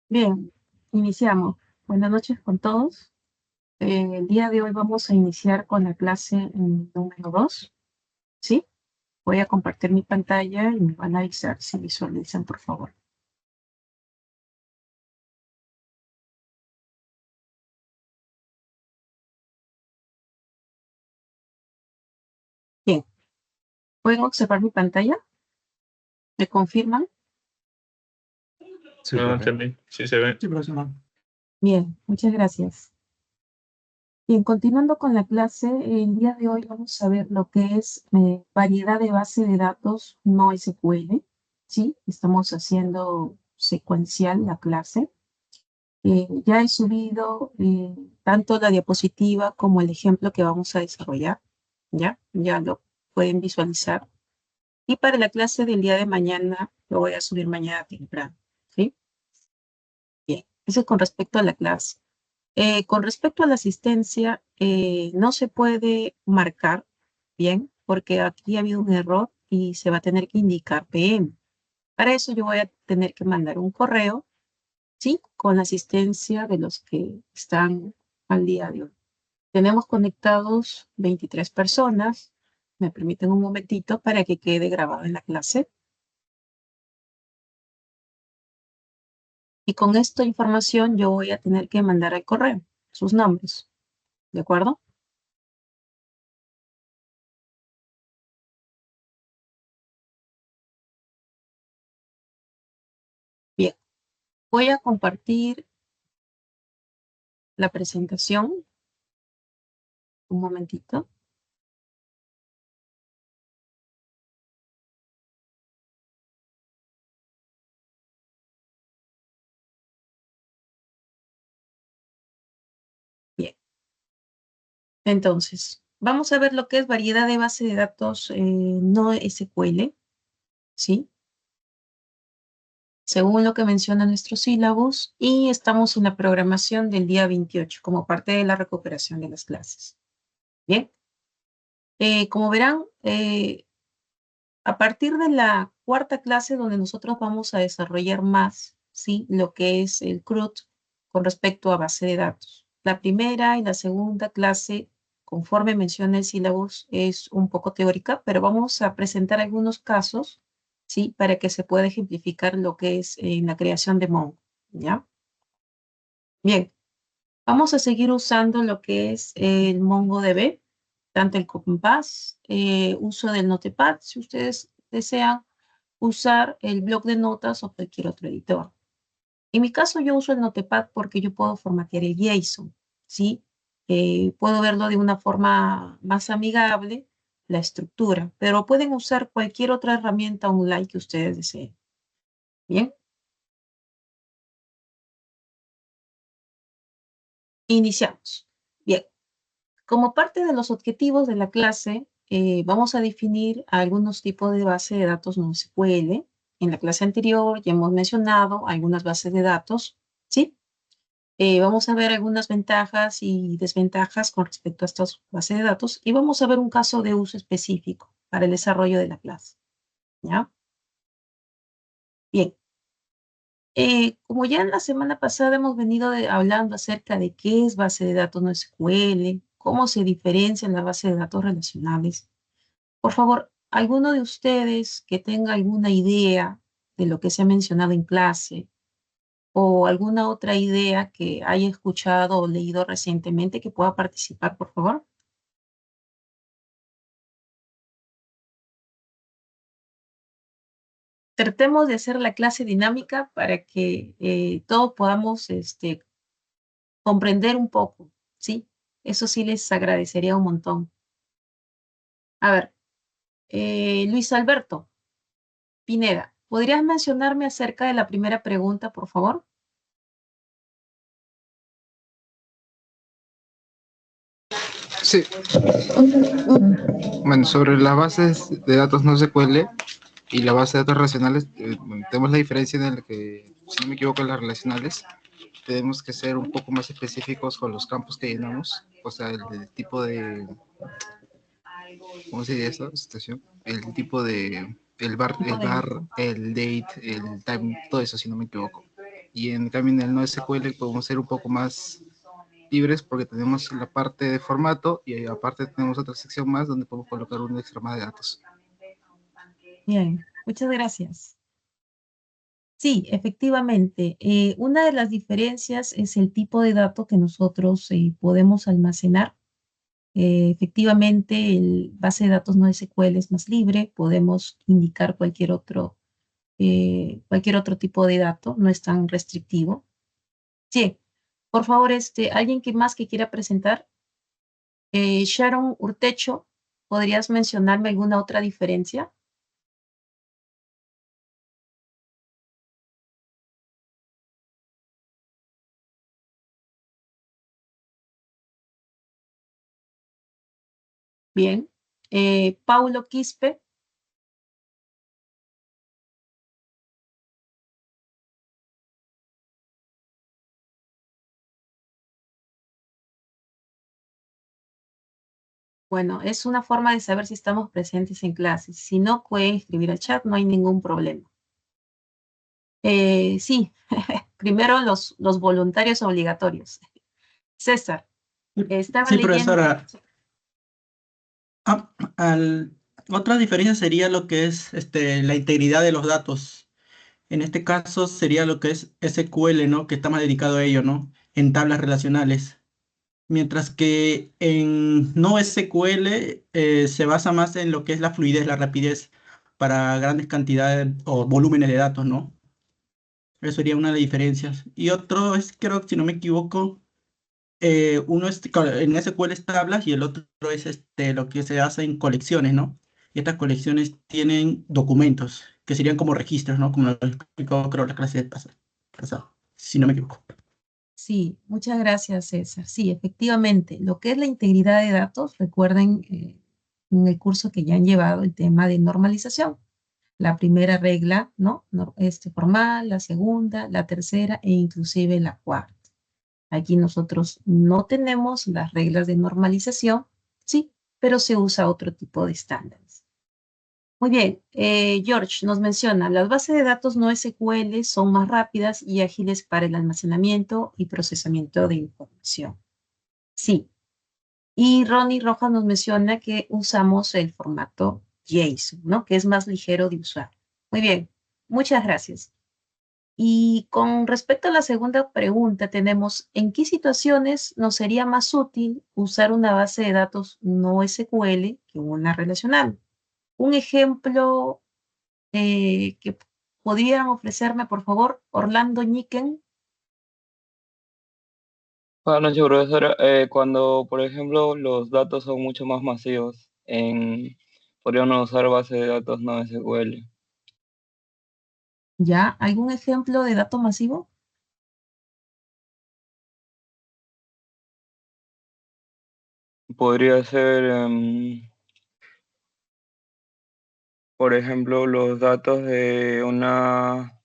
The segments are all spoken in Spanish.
Bien, iniciamos. Buenas noches con todos. El día de hoy vamos a iniciar con la clase número 2. ¿Sí? Voy a compartir mi pantalla y me van a avisar si visualizan, por favor. Bien, ¿pueden observar mi pantalla? ¿Me confirman? Sí, No profe. entendí. Sí se ve. Sí, profesor. Bien, muchas gracias. Bien, continuando con la clase, el día de hoy vamos a ver lo que es variedad de base de datos no SQL. ¿Sí? Estamos haciendo secuencial la clase. Ya he subido tanto la diapositiva como el ejemplo que vamos a desarrollar. Ya lo pueden visualizar. Y para la clase del día de mañana, lo voy a subir mañana temprano. ¿Sí? Bien, eso es con respecto a la clase. Con respecto a la asistencia, no se puede marcar, bien, porque aquí ha habido un error y se va a tener que indicar PM. Para eso yo voy a tener que mandar un correo, ¿sí? Con la asistencia de los que están al día de hoy. Tenemos conectados 23 personas. Me permiten un momentito para que quede grabado en la clase. Y con esta información yo voy a tener que mandar al correo sus nombres. ¿De acuerdo? Bien. Voy a compartir la presentación. Un momentito. Bien. Entonces, vamos a ver lo que es variedad de base de datos no SQL, ¿sí? Según lo que menciona nuestro sílabus, y estamos en la programación del día 28 como parte de la recuperación de las clases. Bien. Como verán, a partir de la cuarta clase donde nosotros vamos a desarrollar más, ¿sí? Lo que es el CRUD con respecto a base de datos. La primera y la segunda clase, conforme menciona el sílabus, es un poco teórica, pero vamos a presentar algunos casos, ¿sí? Para que se pueda ejemplificar lo que es la creación de Mongo, ¿ya? Bien, vamos a seguir usando lo que es el MongoDB, tanto el Compass, uso del Notepad, si ustedes desean usar el bloc de notas o cualquier otro editor. En mi caso yo uso el Notepad porque yo puedo formatear el JSON, ¿sí? Puedo verlo de una forma más amigable, la estructura, pero pueden usar cualquier otra herramienta online que ustedes deseen. Bien. Iniciamos. Bien. Como parte de los objetivos de la clase, vamos a definir algunos tipos de base de datos no SQL. En la clase anterior ya hemos mencionado algunas bases de datos, ¿sí? Vamos a ver algunas ventajas y desventajas con respecto a estas bases de datos y vamos a ver un caso de uso específico para el desarrollo de la clase, ¿ya? Bien. Como ya en la semana pasada hemos venido hablando acerca de qué es base de datos no SQL, cómo se diferencian las bases de datos relacionales. Por favor, alguno de ustedes que tenga alguna idea de lo que se ha mencionado en clase o alguna otra idea que haya escuchado o leído recientemente que pueda participar, por favor. Tratemos de hacer la clase dinámica para que todos podamos comprender un poco, ¿sí? Eso sí les agradecería un montón. A ver, Luis Alberto Pineda, ¿podrías mencionarme acerca de la primera pregunta, por favor? Sí. Bueno, sobre las bases de datos no SQL y la base de datos relacionales, tenemos la diferencia en la que, si no me equivoco, en las relacionales tenemos que ser un poco más específicos con los campos que llenamos, o sea, el tipo de, ¿cómo se dice esta situación? El tipo de, el bar, el date, el time, todo eso, si no me equivoco. Y en cambio en el NoSQL podemos ser un poco más libres porque tenemos la parte de formato y aparte tenemos otra sección más donde podemos colocar un extra más de datos. Bien, muchas gracias. Sí, efectivamente. Una de las diferencias es el tipo de dato que nosotros podemos almacenar. Efectivamente, el base de datos NoSQL es más libre. Podemos indicar cualquier otro tipo de dato. No es tan restrictivo. Sí, por favor, alguien más que quiera presentar. Sharon Urtecho, ¿podrías mencionarme alguna otra diferencia? Bien. Paulo Quispe. Bueno, es una forma de saber si estamos presentes en clases. Si no, pueden escribir al chat, no hay ningún problema. Sí, primero los voluntarios obligatorios. César, estaba Sí, leyendo. profesora. Ah, otra diferencia sería lo que es la integridad de los datos. En este caso sería lo que es SQL, ¿no? Que está más dedicado a ello, ¿no? En tablas relacionales. Mientras que en no SQL se basa más en lo que es la fluidez, la rapidez para grandes cantidades o volúmenes de datos, ¿no? Eso sería una de las diferencias. Y otro es, creo que si no me equivoco, uno es, claro, en SQL es tablas y el otro es lo que se hace en colecciones, ¿no? Y estas colecciones tienen documentos, que serían como registros, ¿no? Como lo explicó, creo, la clase pasada, si no me equivoco. Sí, muchas gracias, César. Sí, efectivamente, lo que es la integridad de datos, recuerden en el curso que ya han llevado el tema de normalización. La primera regla, ¿no? Formal, la segunda, la tercera e inclusive la cuarta. Aquí nosotros no tenemos las reglas de normalización, sí, pero se usa otro tipo de estándares. Muy bien, George nos menciona, las bases de datos no SQL son más rápidas y ágiles para el almacenamiento y procesamiento de información. Sí, y Ronnie Rojas nos menciona que usamos el formato JSON, ¿no? Que es más ligero de usar. Muy bien, muchas gracias. Y con respecto a la segunda pregunta, tenemos, ¿en qué situaciones nos sería más útil usar una base de datos no SQL que una relacional? Un ejemplo que podrían ofrecerme, por favor, Orlando Ñiquen. Buenas noches, profesora. Cuando, por ejemplo, los datos son mucho más masivos, podríamos usar bases de datos no SQL. ¿Ya? ¿Algún ejemplo de dato masivo? Podría ser, por ejemplo, los datos de una...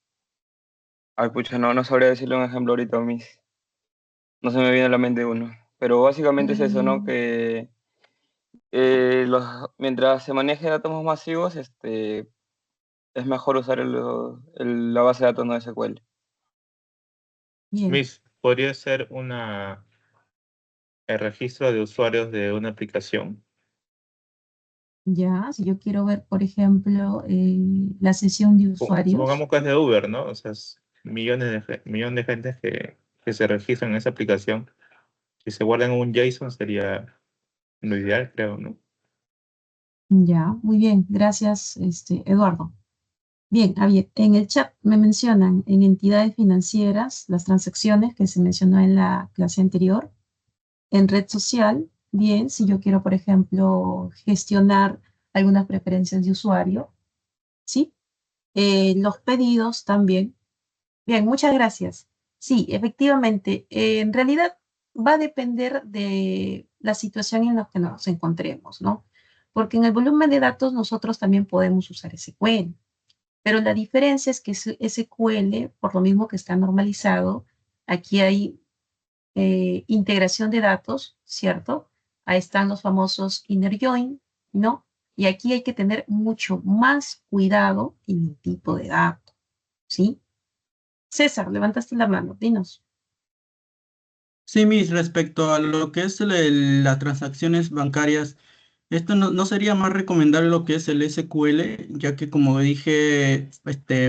Ay, pucha, no sabría decirle un ejemplo ahorita, no se me viene a la mente uno. Pero básicamente es eso, ¿no? Mm, Que mientras se maneje datos más masivos, es mejor usar la base de datos no SQL. bien, Miss, podría ser el registro de usuarios de una aplicación. ya. Si yo quiero ver, por ejemplo, la sesión de usuarios. Supongamos que es de Uber, ¿no? O sea, es millones de gente que se registran en esa aplicación. Si se guardan en un JSON sería lo ideal, creo, ¿no? Ya, muy bien. Gracias, Eduardo. Bien, en el chat me mencionan en entidades financieras las transacciones que se mencionó en la clase anterior. En red social, bien, si yo quiero, por ejemplo, gestionar algunas preferencias de usuario, ¿sí? Los pedidos también. Bien, muchas gracias. Sí, efectivamente, en realidad va a depender de la situación en la que nos encontremos, ¿no? Porque en el volumen de datos nosotros también podemos usar SQL, pero la diferencia es que SQL, por lo mismo que está normalizado, aquí hay integración de datos, ¿cierto? Ahí están los famosos inner join, ¿no? Y aquí hay que tener mucho más cuidado en el tipo de dato, ¿sí? César, levantaste la mano, dinos. Sí, Miss, respecto a lo que es las transacciones bancarias, esto no sería más recomendable lo que es el SQL, ya que como dije,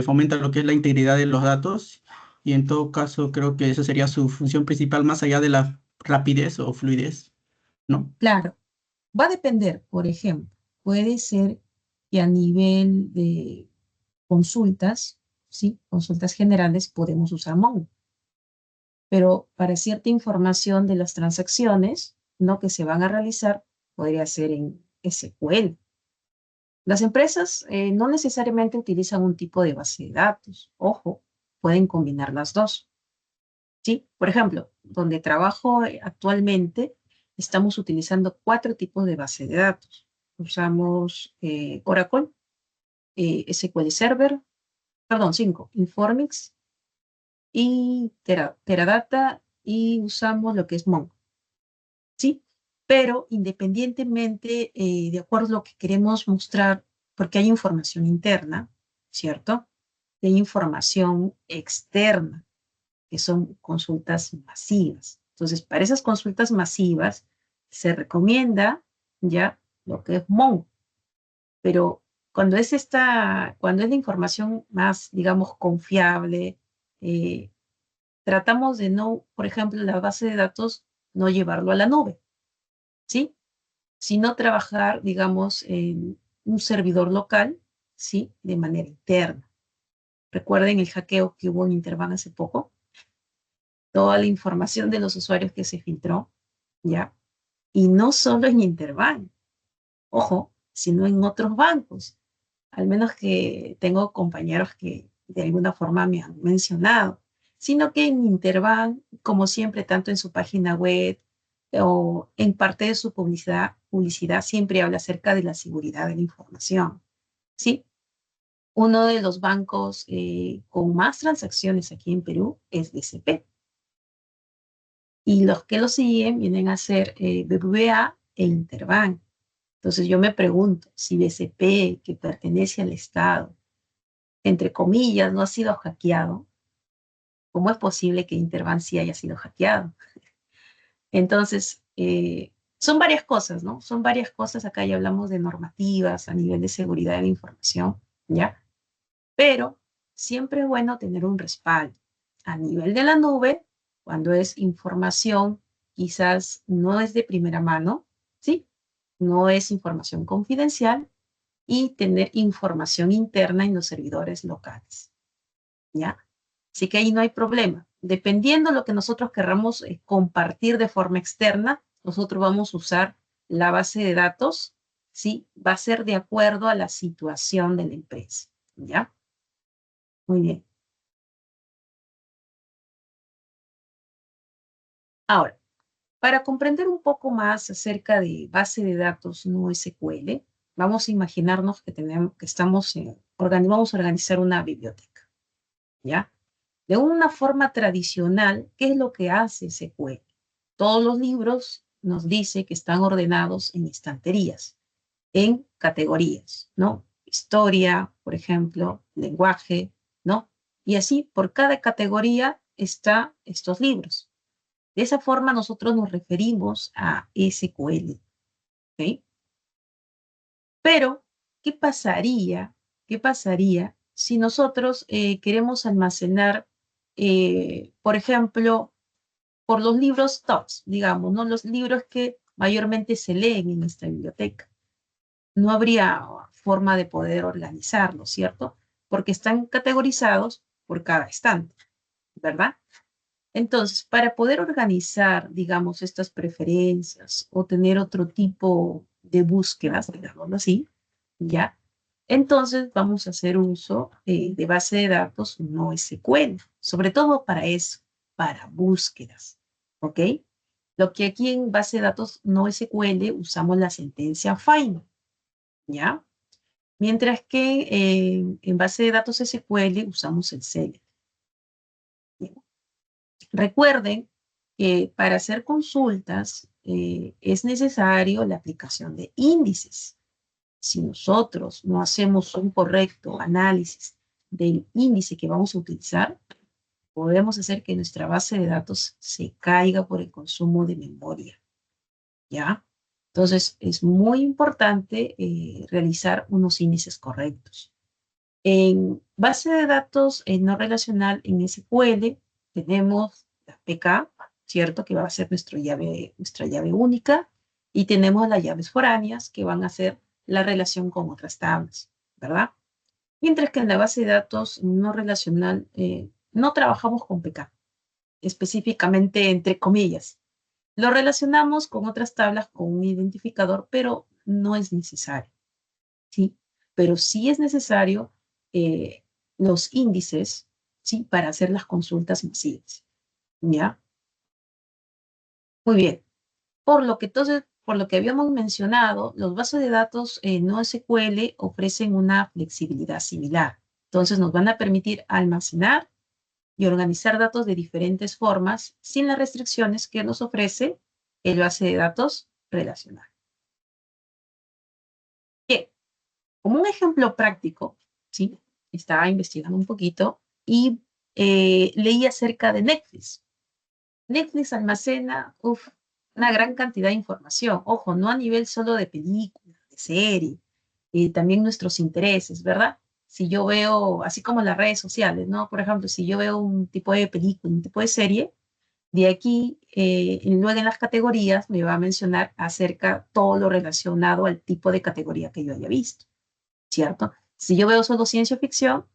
fomenta lo que es la integridad de los datos y en todo caso creo que esa sería su función principal más allá de la rapidez o fluidez, ¿no? Claro, va a depender, por ejemplo, puede ser que a nivel de consultas, ¿sí? Consultas generales, podemos usar Mongo, pero para cierta información de las transacciones, ¿no? Que se van a realizar, podría ser en SQL. Las empresas no necesariamente utilizan un tipo de base de datos. Ojo, pueden combinar las dos. ¿Sí? Por ejemplo, donde trabajo actualmente, estamos utilizando 4 tipos de base de datos. Usamos Oracle, SQL Server, perdón, 5, Informix y Teradata y usamos lo que es Mongo. ¿Sí? Pero independientemente, de acuerdo a lo que queremos mostrar, porque hay información interna, ¿cierto? Y hay información externa, que son consultas masivas. Entonces, para esas consultas masivas, se recomienda ya lo que es Mongo, pero cuando es la información más, digamos, confiable, eh, tratamos de no, por ejemplo, la base de datos, no llevarlo a la nube, ¿sí? Sino trabajar, digamos, en un servidor local, ¿sí? De manera interna. Recuerden el hackeo que hubo en Interbank hace poco, toda la información de los usuarios que se filtró, ¿ya? Y no solo en Interbank, ojo, sino en otros bancos. Al menos que tengo compañeros que de alguna forma me han mencionado, sino que en Interbank, como siempre, tanto en su página web o en parte de su publicidad siempre habla acerca de la seguridad de la información, ¿sí? Uno de los bancos con más transacciones aquí en Perú es BCP. Y los que lo siguen vienen a ser BBVA e Interbank. Entonces yo me pregunto, si BCP, que pertenece al Estado, entre comillas, no ha sido hackeado, ¿cómo es posible que Interbank sí haya sido hackeado? Entonces, son varias cosas, ¿no? Son varias cosas. Acá ya hablamos de normativas a nivel de seguridad de la información, ¿ya? Pero siempre es bueno tener un respaldo. A nivel de la nube, cuando es información, quizás no es de primera mano, ¿sí? No es información confidencial y tener información interna en los servidores locales, ¿ya? Así que ahí no hay problema. Dependiendo de lo que nosotros querramos compartir de forma externa, nosotros vamos a usar la base de datos, ¿sí? Va a ser de acuerdo a la situación de la empresa, ¿ya? Muy bien. Ahora, para comprender un poco más acerca de base de datos no SQL, vamos a imaginarnos que vamos a organizar una biblioteca, ¿ya? De una forma tradicional, ¿qué es lo que hace SQL? Todos los libros nos dice que están ordenados en estanterías, en categorías, ¿no? Historia, por ejemplo, lenguaje, ¿no? Y así, por cada categoría están estos libros. De esa forma nosotros nos referimos a SQL, ¿ok? Pero, ¿qué pasaría? ¿Qué pasaría si nosotros queremos almacenar, por ejemplo, por los libros tops, digamos, ¿no? Los libros que mayormente se leen en esta biblioteca? No habría forma de poder organizarlos, ¿cierto? Porque están categorizados por cada estante, ¿verdad? Entonces, para poder organizar, digamos, estas preferencias o tener otro tipo de búsquedas, digámoslo así, ¿ya? Entonces vamos a hacer uso de base de datos no SQL, sobre todo para eso, para búsquedas, ¿ok? Lo que aquí en base de datos no SQL usamos la sentencia find, ¿ya? Mientras que en base de datos SQL usamos el select. Recuerden que para hacer consultas es necesario la aplicación de índices. Si nosotros no hacemos un correcto análisis del índice que vamos a utilizar, podemos hacer que nuestra base de datos se caiga por el consumo de memoria, ¿ya? Entonces, es muy importante realizar unos índices correctos. En base de datos no relacional en SQL tenemos la PK, ¿cierto? Que va a ser nuestra llave única, y tenemos las llaves foráneas que van a ser la relación con otras tablas, ¿verdad? Mientras que en la base de datos no relacional no trabajamos con PK, específicamente entre comillas. Lo relacionamos con otras tablas con un identificador, pero no es necesario, ¿sí? Pero sí es necesario los índices, ¿sí? Para hacer las consultas masivas, ¿ya? Muy bien. Por lo que habíamos mencionado, los bases de datos no SQL ofrecen una flexibilidad similar. Entonces nos van a permitir almacenar y organizar datos de diferentes formas sin las restricciones que nos ofrece el base de datos relacional. Bien, como un ejemplo práctico, ¿sí? Estaba investigando un poquito y leí acerca de Netflix. Netflix almacena una gran cantidad de información. Ojo, no a nivel solo de películas, de serie, también nuestros intereses, ¿verdad? Si yo veo, así como las redes sociales, ¿no? Por ejemplo, si yo veo un tipo de película, un tipo de serie, de aquí, luego en las categorías me va a mencionar acerca todo lo relacionado al tipo de categoría que yo haya visto, ¿cierto? Si yo veo solo ciencia ficción,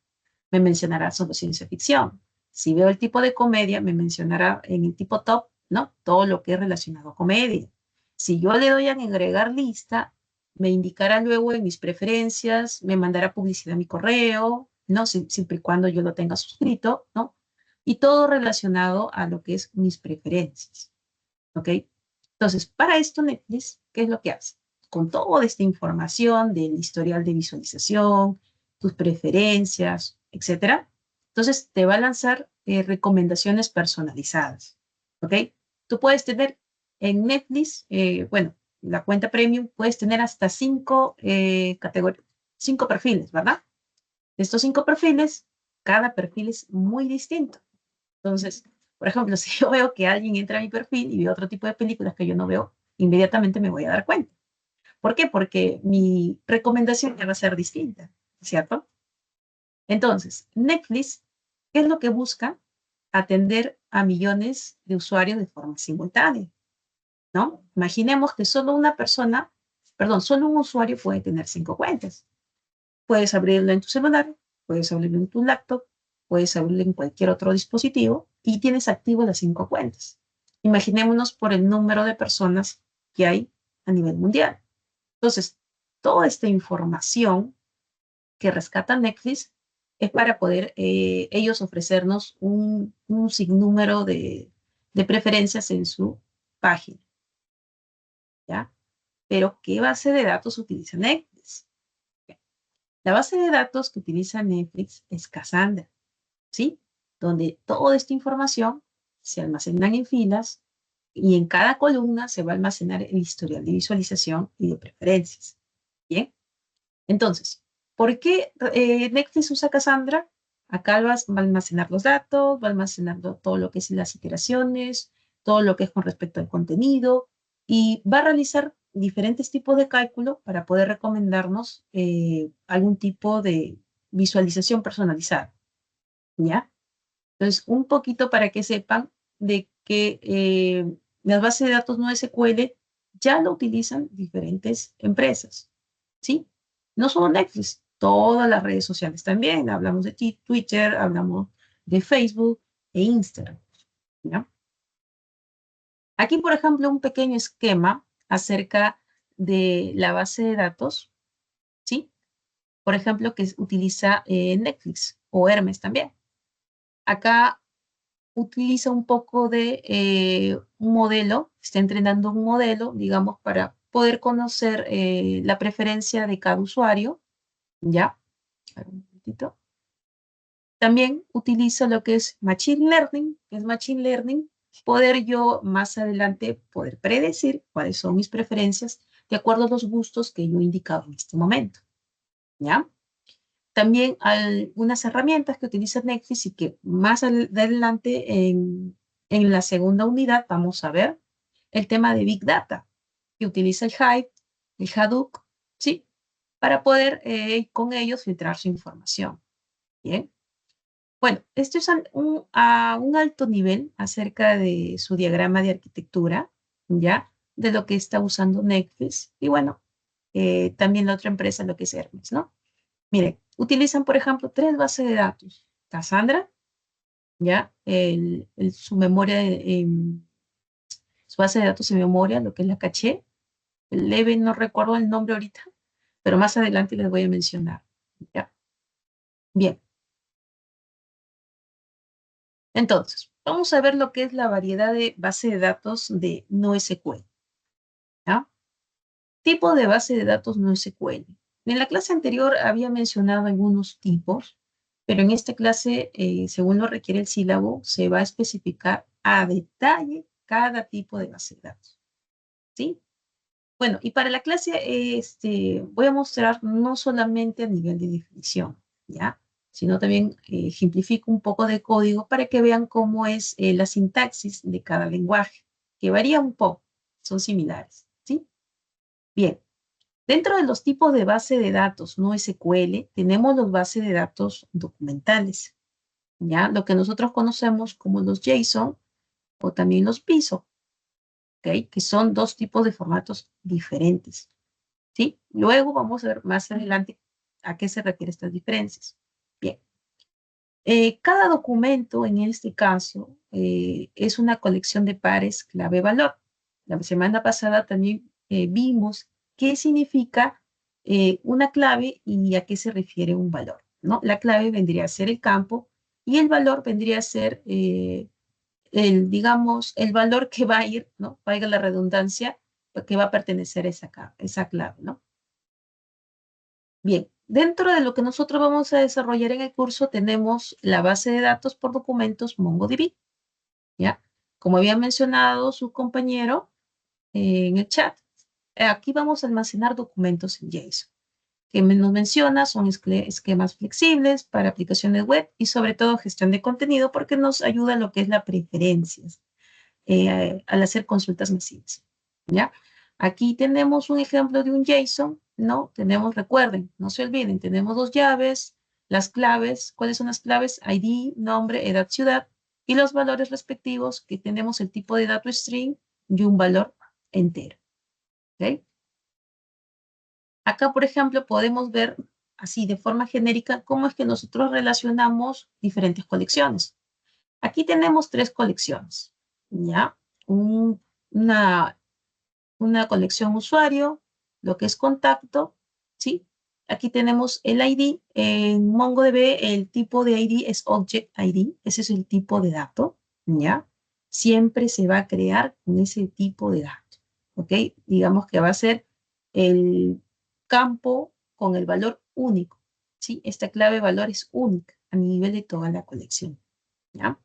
me mencionará solo ciencia ficción. Si veo el tipo de comedia, me mencionará en el tipo top, ¿no? Todo lo que es relacionado a comedia. Si yo le doy a agregar lista, me indicará luego en mis preferencias, me mandará publicidad a mi correo, ¿no? Siempre y cuando yo lo tenga suscrito, ¿no? Y todo relacionado a lo que es mis preferencias, ¿ok? Entonces, para esto Netflix, ¿qué es lo que hace? Con toda esta información del historial de visualización, tus preferencias, etcétera, entonces te va a lanzar recomendaciones personalizadas, ¿ok? Tú puedes tener en Netflix, bueno, la cuenta premium, puedes tener hasta 5 categorías, 5 perfiles, ¿verdad? De estos 5 perfiles, cada perfil es muy distinto. Entonces, por ejemplo, si yo veo que alguien entra a mi perfil y ve otro tipo de películas que yo no veo, inmediatamente me voy a dar cuenta. ¿Por qué? Porque mi recomendación ya va a ser distinta, ¿cierto? Entonces, Netflix, ¿qué es lo que busca? Atender a millones de usuarios de forma simultánea, ¿no? Imaginemos que solo una persona, perdón, solo un usuario puede tener 5 cuentas. Puedes abrirlo en tu celular, puedes abrirlo en tu laptop, puedes abrirlo en cualquier otro dispositivo y tienes activo las 5 cuentas. Imaginémonos por el número de personas que hay a nivel mundial. Entonces, toda esta información que rescata Netflix es para poder ellos ofrecernos un sinnúmero de preferencias en su página, ¿ya? Pero, ¿qué base de datos utiliza Netflix? La base de datos que utiliza Netflix es Cassandra, ¿sí? Donde toda esta información se almacena en filas y en cada columna se va a almacenar el historial de visualización y de preferencias. Bien, entonces, ¿por qué Netflix usa Cassandra? Acá va a almacenar los datos, va a almacenar todo lo que es las iteraciones, todo lo que es con respecto al contenido y va a realizar diferentes tipos de cálculo para poder recomendarnos algún tipo de visualización personalizada, ¿ya? Entonces, un poquito para que sepan de que las bases de datos no SQL ya lo utilizan diferentes empresas, ¿sí? No solo Netflix, todas las redes sociales también. Hablamos de Twitter, hablamos de Facebook e Instagram, ¿ya? Aquí, por ejemplo, un pequeño esquema acerca de la base de datos, ¿sí? Por ejemplo, que utiliza Netflix o Hermes también. Acá utiliza un poco de un modelo, está entrenando un modelo, digamos, para poder conocer la preferencia de cada usuario, ¿ya? A ver, un momentito. También utiliza lo que es Machine Learning, que es Machine Learning, poder yo más adelante poder predecir cuáles son mis preferencias de acuerdo a los gustos que yo he indicado en este momento, ¿ya? También algunas herramientas que utiliza Netflix y que más adelante en la segunda unidad vamos a ver el tema de Big Data, que utiliza el Hive, el Hadoop, ¿sí? Para poder con ellos filtrar su información. Bien. Bueno, esto es a un alto nivel acerca de su diagrama de arquitectura, ¿ya? De lo que está usando Netflix. Y bueno, también la otra empresa, lo que es Hermes, ¿no? Miren, utilizan, por ejemplo, 3 bases de datos. Cassandra, ¿ya? Su memoria, su base de datos en memoria, lo que es la caché. El leve, no recuerdo el nombre ahorita, pero más adelante les voy a mencionar, ¿ya? Bien. Entonces, vamos a ver lo que es la variedad de base de datos de NoSQL, ¿ya? Tipo de base de datos NoSQL. En la clase anterior había mencionado algunos tipos, pero en esta clase, según lo requiere el sílabo, se va a especificar a detalle cada tipo de base de datos, ¿sí? Bueno, y para la clase voy a mostrar no solamente a nivel de definición, ¿ya? Sino también ejemplifico un poco de código para que vean cómo es la sintaxis de cada lenguaje, que varía un poco, son similares, ¿sí? Bien, dentro de los tipos de base de datos no SQL, tenemos los bases de datos documentales, ¿ya? Lo que nosotros conocemos como los JSON o también los PISO, ¿ok? Que son dos tipos de formatos diferentes, ¿sí? Luego vamos a ver más adelante a qué se refieren estas diferencias. Bien. Cada documento, en este caso, es una colección de pares clave-valor. La semana pasada también vimos qué significa una clave y a qué se refiere un valor, ¿no? La clave vendría a ser el campo y el valor vendría a ser, digamos, el valor que va a ir, ¿no? Valga la redundancia, que va a pertenecer a esa clave, ¿no? Bien, dentro de lo que nosotros vamos a desarrollar en el curso tenemos la base de datos por documentos MongoDB, ¿ya? Como había mencionado su compañero en el chat, aquí vamos a almacenar documentos en JSON. Que nos menciona son esquemas flexibles para aplicaciones web y sobre todo gestión de contenido porque nos ayuda en lo que es las preferencias al hacer consultas masivas, ¿ya? Aquí tenemos un ejemplo de un JSON, ¿no? Tenemos, recuerden, no se olviden, tenemos dos llaves, las claves, ¿cuáles son las claves? ID, nombre, edad, ciudad, y los valores respectivos que tenemos el tipo de dato string y un valor entero, ¿ok? Acá, por ejemplo, podemos ver así de forma genérica cómo es que nosotros relacionamos diferentes colecciones. Aquí tenemos 3 colecciones, ¿ya? Una colección usuario, lo que es contacto, ¿sí? Aquí tenemos el ID. En MongoDB el tipo de ID es Object ID. Ese es el tipo de dato, ¿ya? Siempre se va a crear con ese tipo de dato, ¿ok? Digamos que va a ser el campo con el valor único, ¿sí? Esta clave valor es única a nivel de toda la colección, ¿ya?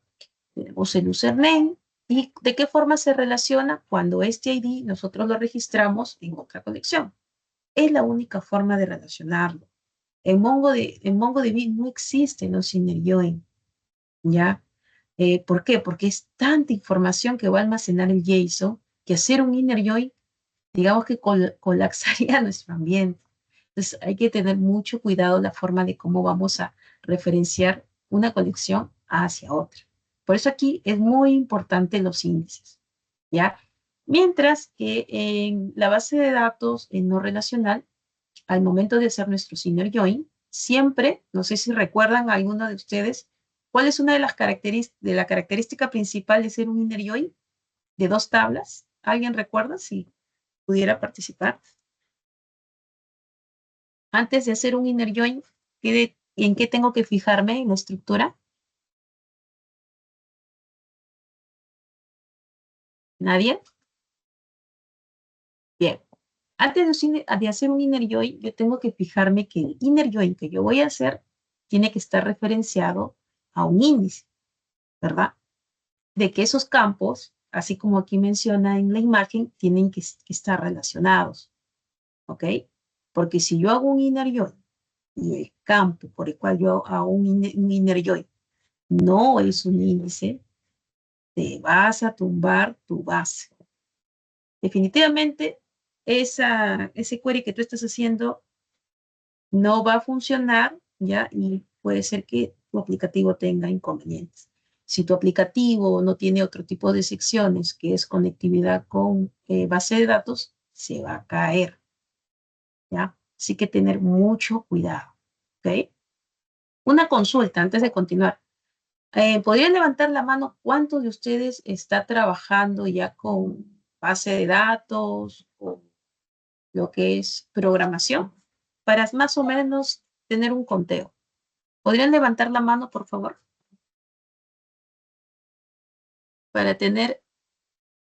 Tenemos el username. ¿Y de qué forma se relaciona? Cuando este ID nosotros lo registramos en otra colección. Es la única forma de relacionarlo. En MongoDB no existen los inner join, ¿ya? ¿Por qué? Porque es tanta información que va a almacenar el JSON que hacer un inner join, digamos que colapsaría nuestro ambiente. Entonces hay que tener mucho cuidado la forma de cómo vamos a referenciar una colección hacia otra. Por eso aquí es muy importante los índices, ¿ya? Mientras que en la base de datos no relacional, al momento de hacer nuestro inner join, siempre, no sé si recuerdan a alguno de ustedes, ¿cuál es una de las la característica principal de ser un inner join de 2 tablas? ¿Alguien recuerda si pudiera participar? Antes de hacer un inner join, ¿en qué tengo que fijarme en la estructura? ¿Nadie? Bien. Antes de hacer un inner join, yo tengo que fijarme que el inner join que yo voy a hacer tiene que estar referenciado a un índice, ¿verdad? De que esos campos, así como aquí menciona en la imagen, tienen que estar relacionados, ¿ok? Porque si yo hago un inner join y el campo por el cual yo hago un inner join no es un índice, te vas a tumbar tu base. Definitivamente, ese query que tú estás haciendo no va a funcionar, ¿ya? Y puede ser que tu aplicativo tenga inconvenientes. Si tu aplicativo no tiene otro tipo de secciones, que es conectividad con base de datos, se va a caer, ¿ya? Así que tener mucho cuidado, ¿ok? Una consulta antes de continuar. ¿Podrían levantar la mano cuántos de ustedes está trabajando ya con base de datos o lo que es programación? Para más o menos tener un conteo. ¿Podrían levantar la mano, por favor? Para tener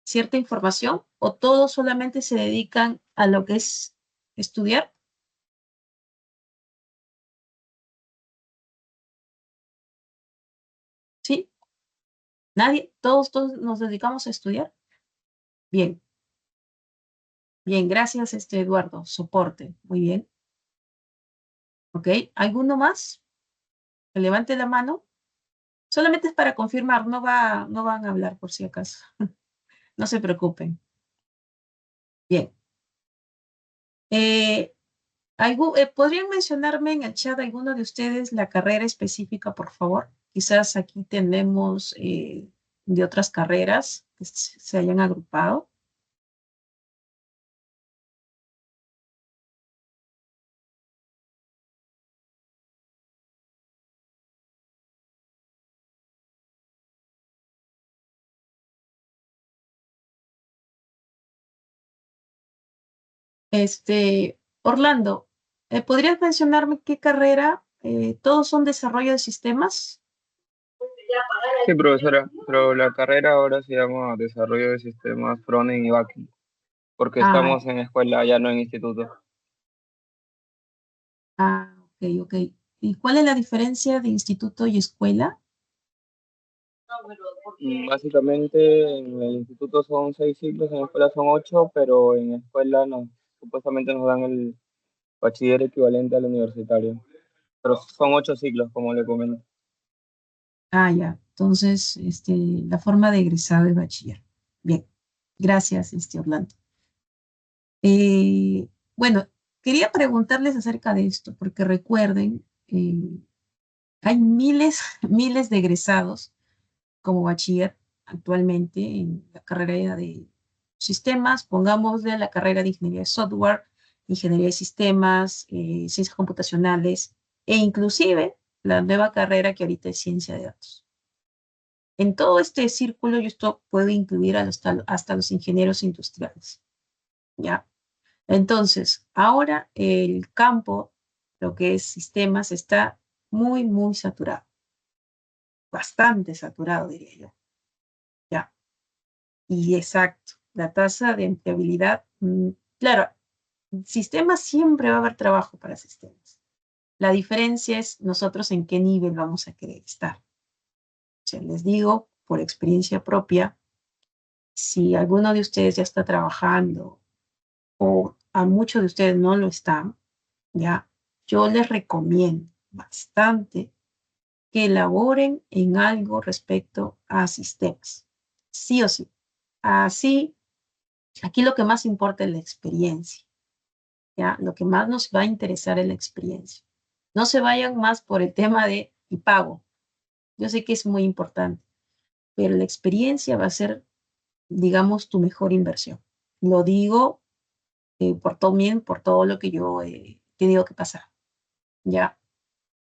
cierta información o todos solamente se dedican a lo que es estudiar. ¿Sí? ¿Nadie? ¿Todos nos dedicamos a estudiar? Bien, bien, gracias, Eduardo. Soporte, muy bien. ¿Ok? ¿Alguno más? Que levante la mano. Solamente es para confirmar, no van a hablar por si acaso. No se preocupen. Bien. Eh, ¿Podrían mencionarme en el chat alguno de ustedes la carrera específica, por favor? Quizás aquí tenemos de otras carreras que se hayan agrupado. Orlando, ¿podrías mencionarme qué carrera? ¿Todos son desarrollo de sistemas? Sí, profesora, pero la carrera ahora se llama Desarrollo de Sistemas Frontend y Backend, porque Ah, estamos en escuela, ya no en instituto. ok. ¿Y cuál es la diferencia de instituto y escuela? Básicamente en el instituto son 6 ciclos, en la escuela son 8, pero en la escuela supuestamente nos dan el bachiller equivalente al universitario. Pero son 8 ciclos, como le comento. Ya. Entonces, la forma de egresado es bachiller. Bien. Gracias, Orlando. Bueno, quería preguntarles acerca de esto, porque recuerden, hay miles, miles de egresados como bachiller actualmente en la carrera de sistemas, pongámosle la carrera de ingeniería de software, ingeniería de sistemas, ciencias computacionales e inclusive la nueva carrera que ahorita es ciencia de datos. En todo este círculo yo esto puedo incluir hasta los ingenieros industriales, ¿ya? Entonces, ahora el campo, lo que es sistemas, está muy, muy saturado, bastante saturado, diría yo, ¿ya? Y exacto, la tasa de empleabilidad, claro, sistemas siempre va a haber trabajo para sistemas. La diferencia es nosotros en qué nivel vamos a querer estar. O sea, les digo por experiencia propia, si alguno de ustedes ya está trabajando o a muchos de ustedes no lo están, ya, yo les recomiendo bastante que elaboren en algo respecto a sistemas. Sí o sí. Así, aquí lo que más importa es la experiencia. ¿Ya? Lo que más nos va a interesar es la experiencia. No se vayan más por el tema de y pago. Yo sé que es muy importante, pero la experiencia va a ser, digamos, tu mejor inversión. Lo digo por todo lo que yo he tenido que pasar, ¿ya?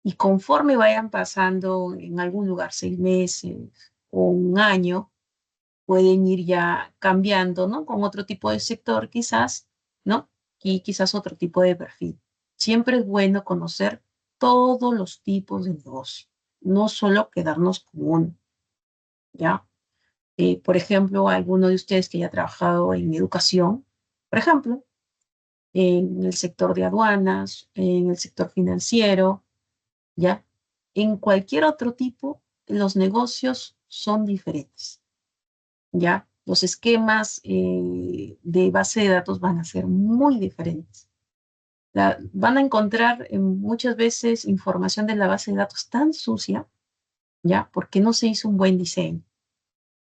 Y conforme vayan pasando en algún lugar 6 meses o un año, pueden ir ya cambiando, ¿no? Con otro tipo de sector quizás, ¿no? Y quizás otro tipo de perfil. Siempre es bueno conocer todos los tipos de negocio, no solo quedarnos con uno, ¿ya? Por ejemplo, alguno de ustedes que haya trabajado en educación, por ejemplo, en el sector de aduanas, en el sector financiero, ¿ya? En cualquier otro tipo, los negocios son diferentes. ¿Ya? Los esquemas de base de datos van a ser muy diferentes. Van a encontrar muchas veces información de la base de datos tan sucia, ¿ya? Porque no se hizo un buen diseño,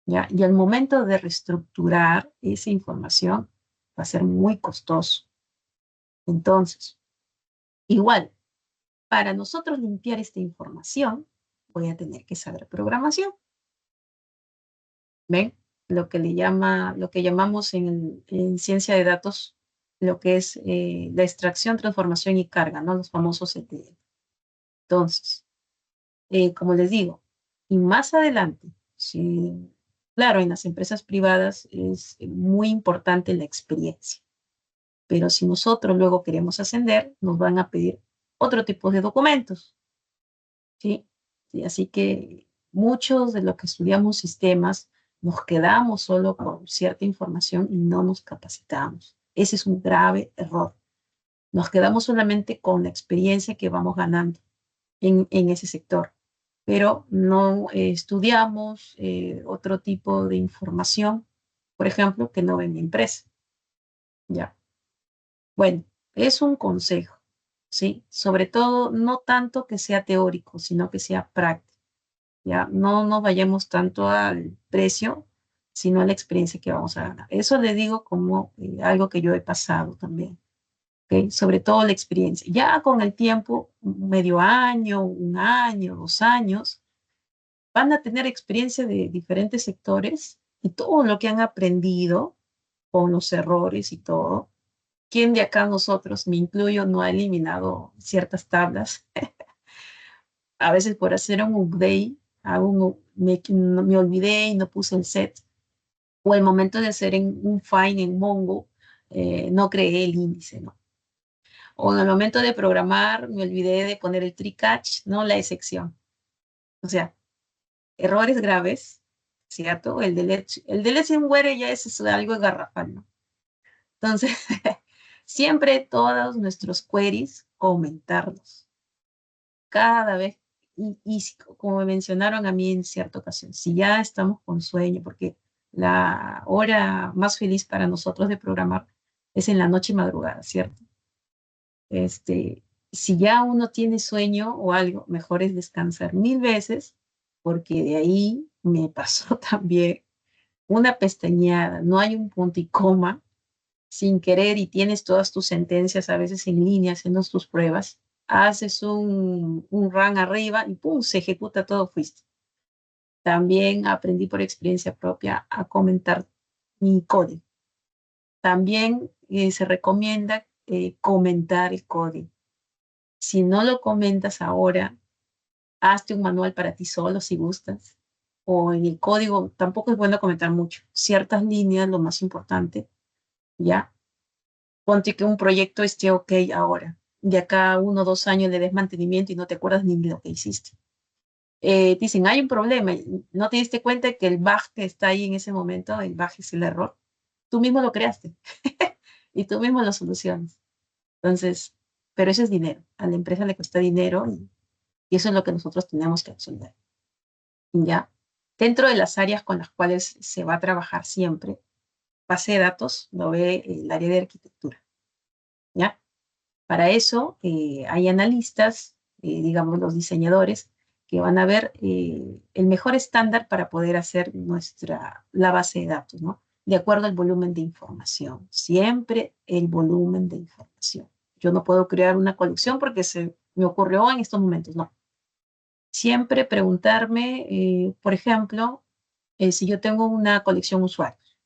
¿ya? Y al momento de reestructurar esa información va a ser muy costoso. Entonces, igual, para nosotros limpiar esta información, voy a tener que saber programación. ¿Ven? Lo que llamamos en ciencia de datos, lo que es la extracción, transformación y carga, ¿no? Los famosos ETL. Entonces, como les digo, y más adelante, sí, claro, en las empresas privadas es muy importante la experiencia, pero si nosotros luego queremos ascender, nos van a pedir otro tipo de documentos, ¿sí? Sí, así que muchos de los que estudiamos sistemas nos quedamos solo con cierta información y no nos capacitamos. Ese es un grave error. Nos quedamos solamente con la experiencia que vamos ganando en ese sector, pero no estudiamos otro tipo de información, por ejemplo, que no ve mi empresa. Ya. Bueno, es un consejo, ¿sí? Sobre todo, no tanto que sea teórico, sino que sea práctico. Ya, no vayamos tanto al precio, sino a la experiencia que vamos a ganar. Eso le digo como algo que yo he pasado también, ¿ok? Sobre todo la experiencia. Ya con el tiempo, medio año, un año, 2 años, van a tener experiencia de diferentes sectores y todo lo que han aprendido con los errores y todo. ¿Quién de acá nosotros, me incluyo, no ha eliminado ciertas tablas? A veces por hacer un update, me olvidé y no puse el set. O el momento de hacer un find en Mongo, no creé el índice, ¿no? O en el momento de programar, me olvidé de poner el tree catch, no la excepción. O sea, errores graves, ¿cierto? El delete sin where ya es algo garrafal, ¿no? Entonces, siempre todos nuestros queries, comentarlos. Cada vez, como me mencionaron a mí en cierta ocasión, si ya estamos con sueño, porque la hora más feliz para nosotros de programar es en la noche y madrugada, ¿cierto? Si ya uno tiene sueño o algo, mejor es descansar 1000 veces, porque de ahí me pasó también una pestañeada, no hay un punto y coma sin querer y tienes todas tus sentencias a veces en línea haciendo tus pruebas, haces un run arriba y pum, se ejecuta todo, fuiste. También aprendí por experiencia propia a comentar mi código. También se recomienda comentar el código. Si no lo comentas ahora, hazte un manual para ti solo si gustas. O en el código, tampoco es bueno comentar mucho. Ciertas líneas, lo más importante, ¿ya? Ponte que un proyecto esté ok ahora. De acá a 1 o 2 años le des mantenimiento y no te acuerdas ni de lo que hiciste. Dicen, hay un problema. No te diste cuenta que el bug que está ahí en ese momento, el bug es el error. Tú mismo lo creaste y tú mismo lo solucionas. Entonces, pero eso es dinero. A la empresa le cuesta dinero y eso es lo que nosotros tenemos que resolver. ¿Ya? Dentro de las áreas con las cuales se va a trabajar siempre, base de datos lo ve el área de arquitectura. ¿Ya? Para eso hay analistas, digamos los diseñadores, que van a ver el mejor estándar para poder hacer la base de datos, ¿no? De acuerdo al volumen de información. Siempre el volumen de información. Yo no puedo crear una colección porque se me ocurrió en estos momentos, no. Siempre preguntarme, por ejemplo, si yo tengo una colección usuarios,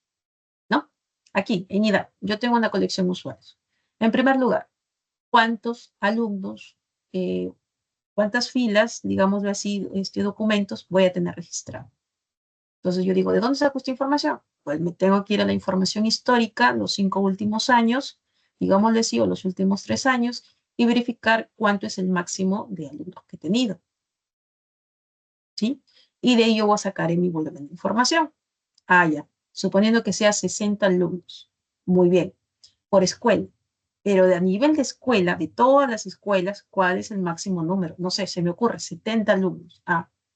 ¿no? Aquí, en IDA, yo tengo una colección usuarios. En primer lugar, cuántos alumnos, cuántas filas, digámoslo así, documentos voy a tener registrado. Entonces yo digo, ¿de dónde saco esta información? Pues me tengo que ir a la información histórica, los 5 últimos años, digámoslo así, o los últimos 3 años, y verificar cuánto es el máximo de alumnos que he tenido. ¿Sí? Y de ahí yo voy a sacar en mi volumen de información. Ya. Suponiendo que sea 60 alumnos. Muy bien. Por escuela. Pero a nivel de escuela, de todas las escuelas, ¿cuál es el máximo número? No sé, se me ocurre, 70 alumnos.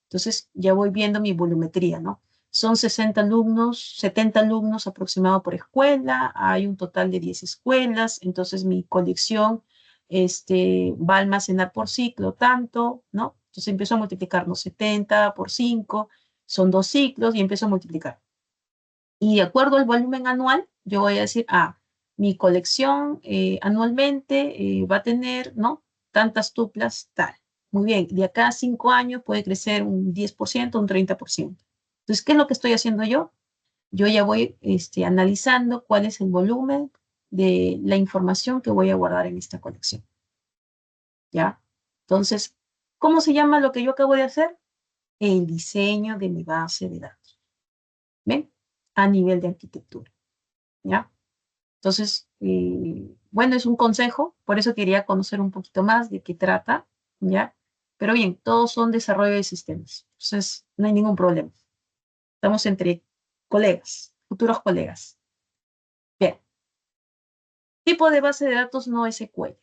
Entonces ya voy viendo mi volumetría, ¿no? Son 60 alumnos, 70 alumnos aproximado por escuela, hay un total de 10 escuelas, entonces mi colección va a almacenar por ciclo tanto, ¿no? Entonces empiezo a multiplicar, ¿no? 70 por 5, son 2 ciclos y empiezo a multiplicar. Y de acuerdo al volumen anual, yo voy a decir, mi colección anualmente va a tener, ¿no? Tantas tuplas, tal. Muy bien, de acá a 5 años puede crecer un 10%, un 30%. Entonces, ¿qué es lo que estoy haciendo yo? Yo ya voy analizando cuál es el volumen de la información que voy a guardar en esta colección. ¿Ya? Entonces, ¿cómo se llama lo que yo acabo de hacer? El diseño de mi base de datos. ¿Ven? A nivel de arquitectura. ¿Ya? Entonces, bueno, es un consejo, por eso quería conocer un poquito más de qué trata, ¿ya? Pero bien, todos son desarrollo de sistemas, entonces no hay ningún problema. Estamos entre colegas, futuros colegas. Bien, tipo de base de datos no SQL.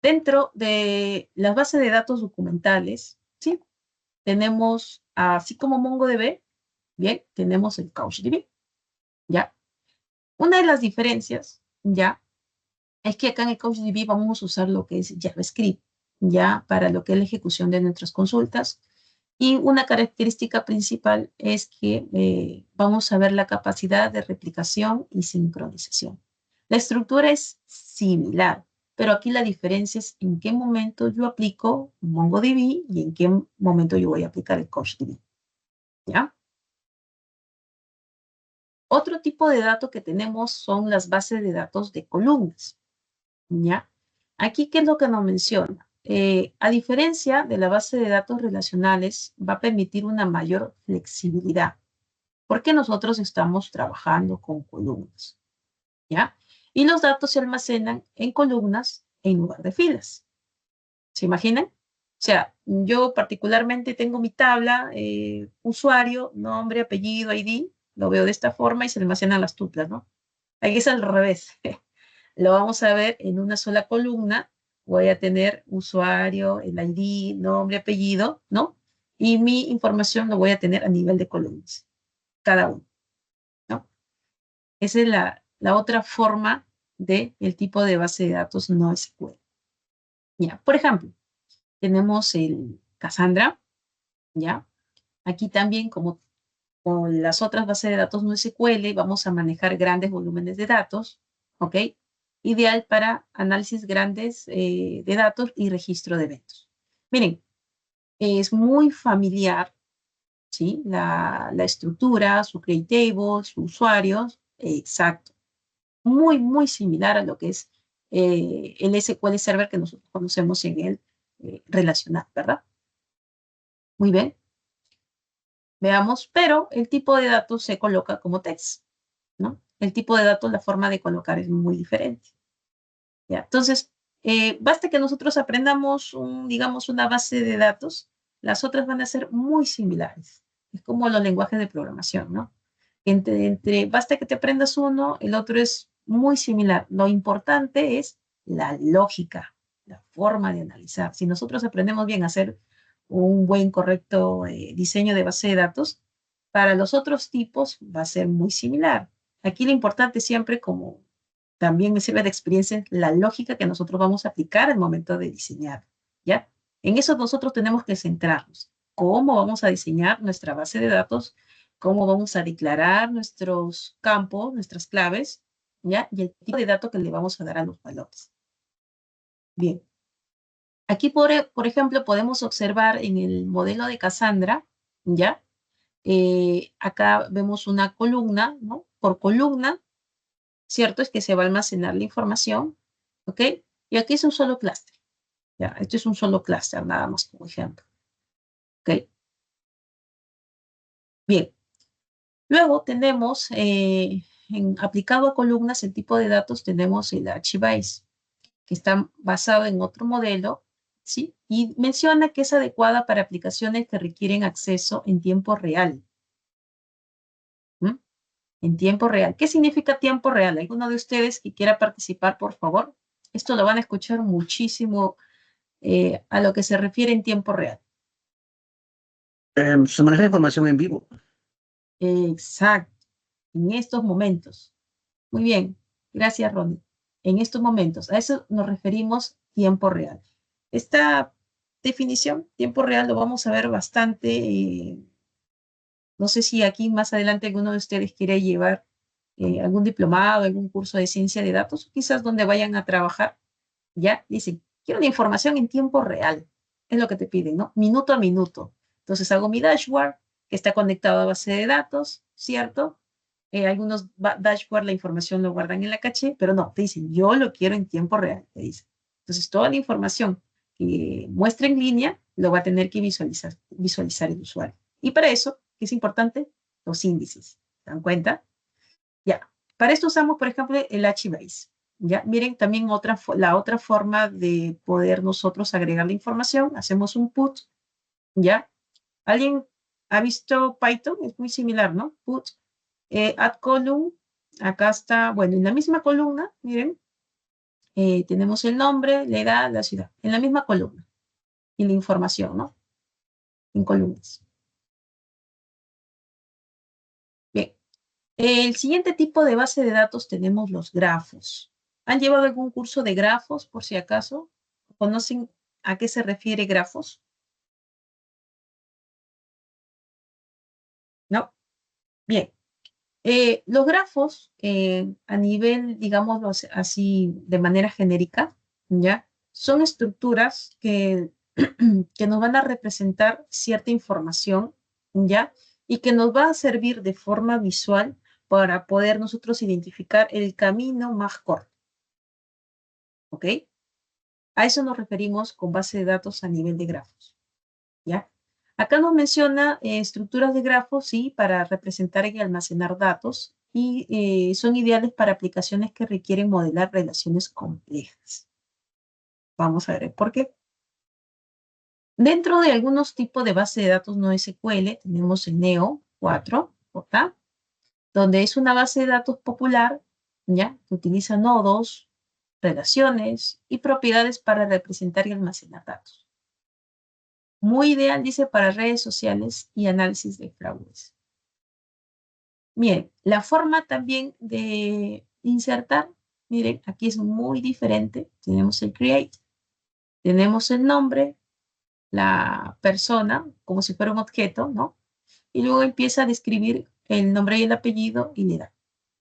Dentro de las bases de datos documentales, ¿sí? Tenemos, así como MongoDB, bien, tenemos el CouchDB, ¿ya? Una de las diferencias, ¿ya? Es que acá en el CouchDB vamos a usar lo que es JavaScript, ya para lo que es la ejecución de nuestras consultas. Y una característica principal es que vamos a ver la capacidad de replicación y sincronización. La estructura es similar, pero aquí la diferencia es en qué momento yo aplico MongoDB y en qué momento yo voy a aplicar el CouchDB, ¿ya? Otro tipo de datos que tenemos son las bases de datos de columnas, ¿ya? Aquí, ¿qué es lo que nos menciona? A diferencia de la base de datos relacionales, va a permitir una mayor flexibilidad, porque nosotros estamos trabajando con columnas, ¿ya? Y los datos se almacenan en columnas en lugar de filas. ¿Se imaginan? O sea, yo particularmente tengo mi tabla, usuario, nombre, apellido, ID, lo veo de esta forma y se almacenan las tuplas, ¿no? Aquí es al revés. Lo vamos a ver en una sola columna. Voy a tener usuario, el ID, nombre, apellido, ¿no? Y mi información lo voy a tener a nivel de columnas, cada uno, ¿no? Esa es la otra forma del tipo de base de datos no SQL. Ya, por ejemplo, tenemos el Cassandra, ¿ya? Aquí también, como con las otras bases de datos no SQL, vamos a manejar grandes volúmenes de datos, ¿ok? Ideal para análisis grandes de datos y registro de eventos. Miren, es muy familiar, ¿sí? La estructura, su create table, sus usuarios, exacto. Muy, muy similar a lo que es el SQL Server que nosotros conocemos en el relacional, ¿verdad? Muy bien. Veamos, pero el tipo de datos se coloca como text, ¿no? El tipo de datos, la forma de colocar es muy diferente. ¿Ya? Entonces, basta que nosotros aprendamos, digamos, una base de datos, las otras van a ser muy similares. Es como los lenguajes de programación, ¿no? Basta que te aprendas uno, el otro es muy similar. Lo importante es la lógica, la forma de analizar. Si nosotros aprendemos bien a hacer un buen, correcto diseño de base de datos, para los otros tipos va a ser muy similar. Aquí lo importante siempre, como también me sirve de experiencia, la lógica que nosotros vamos a aplicar al momento de diseñar, ¿ya? En eso nosotros tenemos que centrarnos. ¿Cómo vamos a diseñar nuestra base de datos? ¿Cómo vamos a declarar nuestros campos, nuestras claves, ¿ya? Y el tipo de datos que le vamos a dar a los valores. Bien. Aquí, por ejemplo, podemos observar en el modelo de Cassandra, ¿ya? Acá vemos una columna, ¿no? Por columna, ¿cierto? Es que se va a almacenar la información, ¿ok? Y aquí es un solo clúster, ¿ya? Esto es un solo clúster, nada más como ejemplo, ¿ok? Bien. Luego tenemos, aplicado a columnas, el tipo de datos, tenemos el Archibase, que está basado en otro modelo, ¿sí? Y menciona que es adecuada para aplicaciones que requieren acceso en tiempo real. ¿Mm? En tiempo real. ¿Qué significa tiempo real? ¿Alguno de ustedes que quiera participar, por favor? Esto lo van a escuchar muchísimo a lo que se refiere en tiempo real. Se maneja información en vivo. Exacto. En estos momentos. Muy bien. Gracias, Ronnie. En estos momentos, a eso nos referimos tiempo real. Esta definición, tiempo real, lo vamos a ver bastante. No sé si aquí más adelante alguno de ustedes quiere llevar algún diplomado, algún curso de ciencia de datos, quizás donde vayan a trabajar. Ya dicen, quiero la información en tiempo real. Es lo que te piden, ¿no? Minuto a minuto. Entonces hago mi dashboard, que está conectado a base de datos, ¿cierto? Algunos dashboard la información lo guardan en la caché, pero no, te dicen, yo lo quiero en tiempo real, te dicen. Entonces toda la información que muestre en línea lo va a tener que visualizar el usuario. Y para eso, ¿qué es importante? Los índices. ¿Se dan cuenta? Ya. Para esto usamos, por ejemplo, el HBase. Ya, miren también la otra forma de poder nosotros agregar la información. Hacemos un put, ¿ya? ¿Alguien ha visto Python? Es muy similar, ¿no? Put, add column. Acá está, bueno, en la misma columna, miren, tenemos el nombre, la edad, la ciudad. En la misma columna. Y la información, ¿no? En columnas. Bien. El siguiente tipo de base de datos tenemos los grafos. ¿Han llevado algún curso de grafos, por si acaso? ¿Conocen a qué se refiere grafos? ¿No? Bien. Los grafos, a nivel, digámoslo así, de manera genérica, ¿ya? Son estructuras que, que nos van a representar cierta información, ¿ya? Y que nos va a servir de forma visual para poder nosotros identificar el camino más corto. ¿Ok? A eso nos referimos con base de datos a nivel de grafos, ¿ya? Acá nos menciona estructuras de grafos, sí, para representar y almacenar datos y son ideales para aplicaciones que requieren modelar relaciones complejas. Vamos a ver por qué. Dentro de algunos tipos de base de datos no SQL, tenemos el Neo4, ¿ok? Donde es una base de datos popular, ¿ya? Que utiliza nodos, relaciones y propiedades para representar y almacenar datos. Muy ideal, dice, para redes sociales y análisis de fraudes. Miren, la forma también de insertar, miren, aquí es muy diferente. Tenemos el create, tenemos el nombre, la persona, como si fuera un objeto, ¿no? Y luego empieza a describir el nombre y el apellido y le da,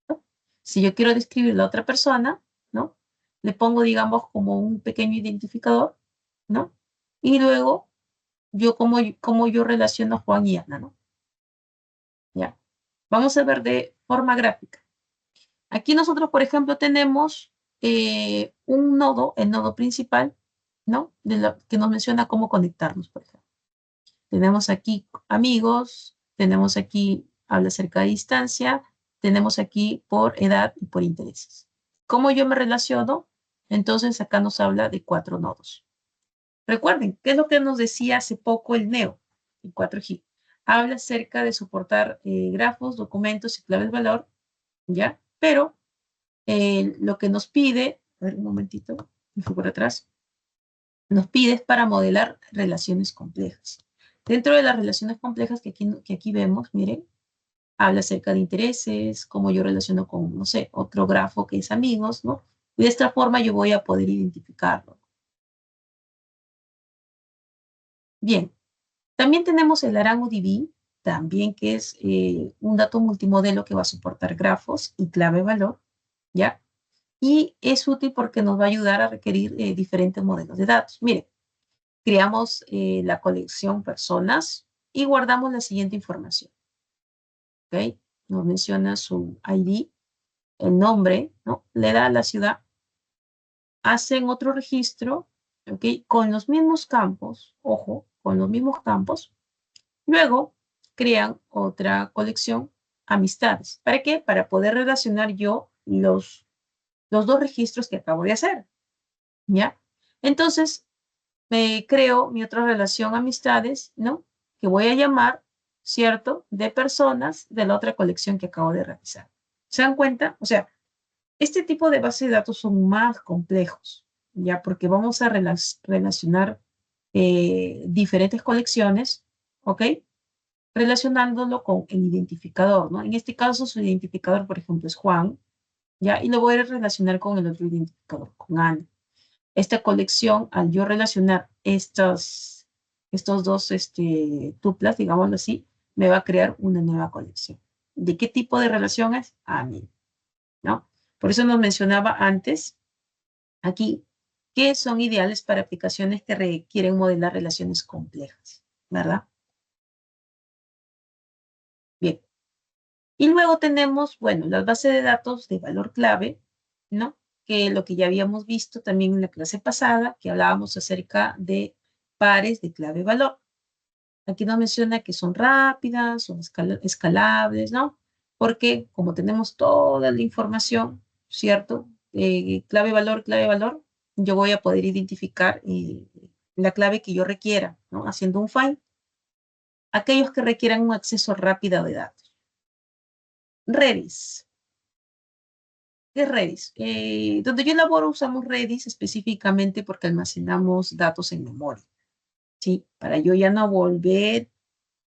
¿no? Si yo quiero describir la otra persona, ¿no? Le pongo, digamos, como un pequeño identificador, ¿no? Y luego, como yo relaciono a Juan y Ana, ¿no? ¿Ya? Vamos a ver de forma gráfica. Aquí nosotros, por ejemplo, tenemos un nodo, el nodo principal, ¿no? Que nos menciona cómo conectarnos, por ejemplo. Tenemos aquí amigos, tenemos aquí habla acerca de distancia, tenemos aquí por edad y por intereses. ¿Cómo yo me relaciono? Entonces acá nos habla de 4 nodos. Recuerden, ¿qué es lo que nos decía hace poco el Neo, el 4G? Habla acerca de soportar grafos, documentos y claves de valor, ¿ya? Pero lo que nos pide, a ver un momentito, me fui por atrás, nos pide es para modelar relaciones complejas. Dentro de las relaciones complejas que aquí vemos, miren, habla acerca de intereses, cómo yo relaciono con, no sé, otro grafo que es amigos, ¿no? Y de esta forma yo voy a poder identificarlo. Bien, también tenemos el ArangoDB, también que es un dato multimodelo que va a soportar grafos y clave valor, ¿ya? Y es útil porque nos va a ayudar a requerir diferentes modelos de datos. Miren, creamos la colección personas y guardamos la siguiente información. ¿Ok? Nos menciona su ID, el nombre, ¿no? Le da a la ciudad. Hacen otro registro, ¿ok? Con los mismos campos, ojo, con los mismos campos. Luego crean otra colección, amistades. ¿Para qué? Para poder relacionar yo los dos registros que acabo de hacer, ¿ya? Entonces, me creo mi otra relación amistades, ¿no? Que voy a llamar, ¿cierto? De personas de la otra colección que acabo de realizar. ¿Se dan cuenta? O sea, este tipo de bases de datos son más complejos, ¿ya? Porque vamos a relacionar diferentes colecciones, ¿ok? Relacionándolo con el identificador, ¿no? En este caso, su identificador, por ejemplo, es Juan, ¿ya? Y lo voy a relacionar con el otro identificador, con Ana. Esta colección, al yo relacionar estos dos tuplas, digámoslo así, me va a crear una nueva colección. ¿De qué tipo de relación es? Mira, ¿no? Por eso nos mencionaba antes, aquí, que son ideales para aplicaciones que requieren modelar relaciones complejas, ¿verdad? Bien. Y luego tenemos, bueno, las bases de datos de valor clave, ¿no? Que lo que ya habíamos visto también en la clase pasada, que hablábamos acerca de pares de clave-valor. Aquí nos menciona que son rápidas, son escalables, ¿no? Porque como tenemos toda la información, ¿cierto? Clave-valor, yo voy a poder identificar la clave que yo requiera, ¿no? Haciendo un find. Aquellos que requieran un acceso rápido de datos. Redis. ¿Qué es Redis? Donde yo laboro usamos Redis específicamente porque almacenamos datos en memoria, ¿sí? Para yo ya no volver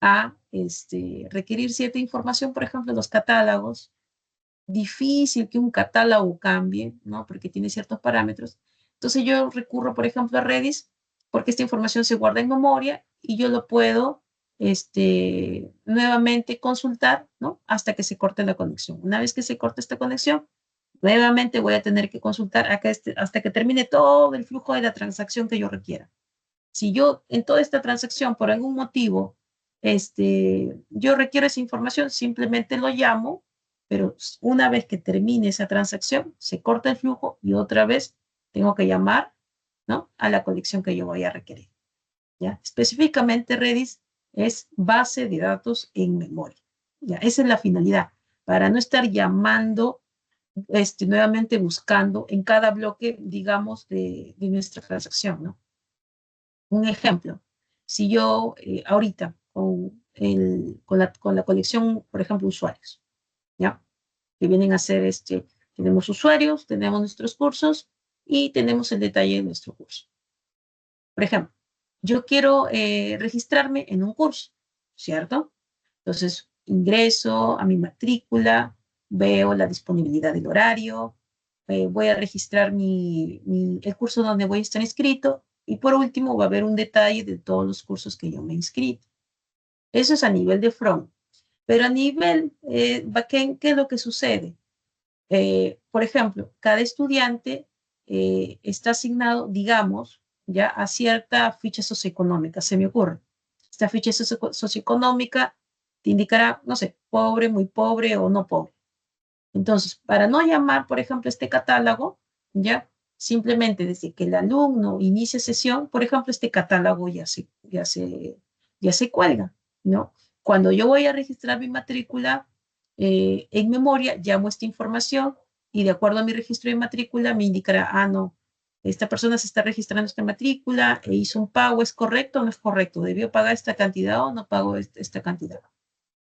a requerir cierta información, por ejemplo, los catálogos. Difícil que un catálogo cambie, ¿no? Porque tiene ciertos parámetros. Entonces yo recurro, por ejemplo, a Redis porque esta información se guarda en memoria y yo lo puedo nuevamente consultar, ¿no? Hasta que se corte la conexión. Una vez que se corte esta conexión, nuevamente voy a tener que consultar hasta que termine todo el flujo de la transacción que yo requiera. Si yo en toda esta transacción, por algún motivo, yo requiero esa información, simplemente lo llamo, pero una vez que termine esa transacción, se corta el flujo y otra vez tengo que llamar, ¿no? A la colección que yo voy a requerir, ¿ya? Específicamente Redis es base de datos en memoria, ¿ya? Esa es la finalidad, para no estar llamando nuevamente buscando en cada bloque, digamos, de nuestra transacción, ¿no? Un ejemplo, si yo ahorita con la colección, por ejemplo, usuarios, ¿ya? Que vienen a ser, tenemos usuarios, tenemos nuestros cursos y tenemos el detalle de nuestro curso. Por ejemplo, yo quiero registrarme en un curso, ¿cierto? Entonces, ingreso a mi matrícula, veo la disponibilidad del horario, voy a registrar el curso donde voy a estar inscrito y por último va a haber un detalle de todos los cursos que yo me he inscrito. Eso es a nivel de front. Pero a nivel backend, ¿qué es lo que sucede? Por ejemplo, cada estudiante está asignado, digamos, ya a cierta ficha socioeconómica, se me ocurre. Esta ficha socioeconómica te indicará, no sé, pobre, muy pobre o no pobre. Entonces, para no llamar, por ejemplo, este catálogo, ya simplemente desde que el alumno inicie sesión, por ejemplo, este catálogo ya se cuelga, ¿no? Cuando yo voy a registrar mi matrícula en memoria, llamo esta información y de acuerdo a mi registro de matrícula me indicará, no, esta persona se está registrando esta matrícula e hizo un pago, ¿es correcto o no es correcto? ¿Debió pagar esta cantidad o no pagó esta cantidad?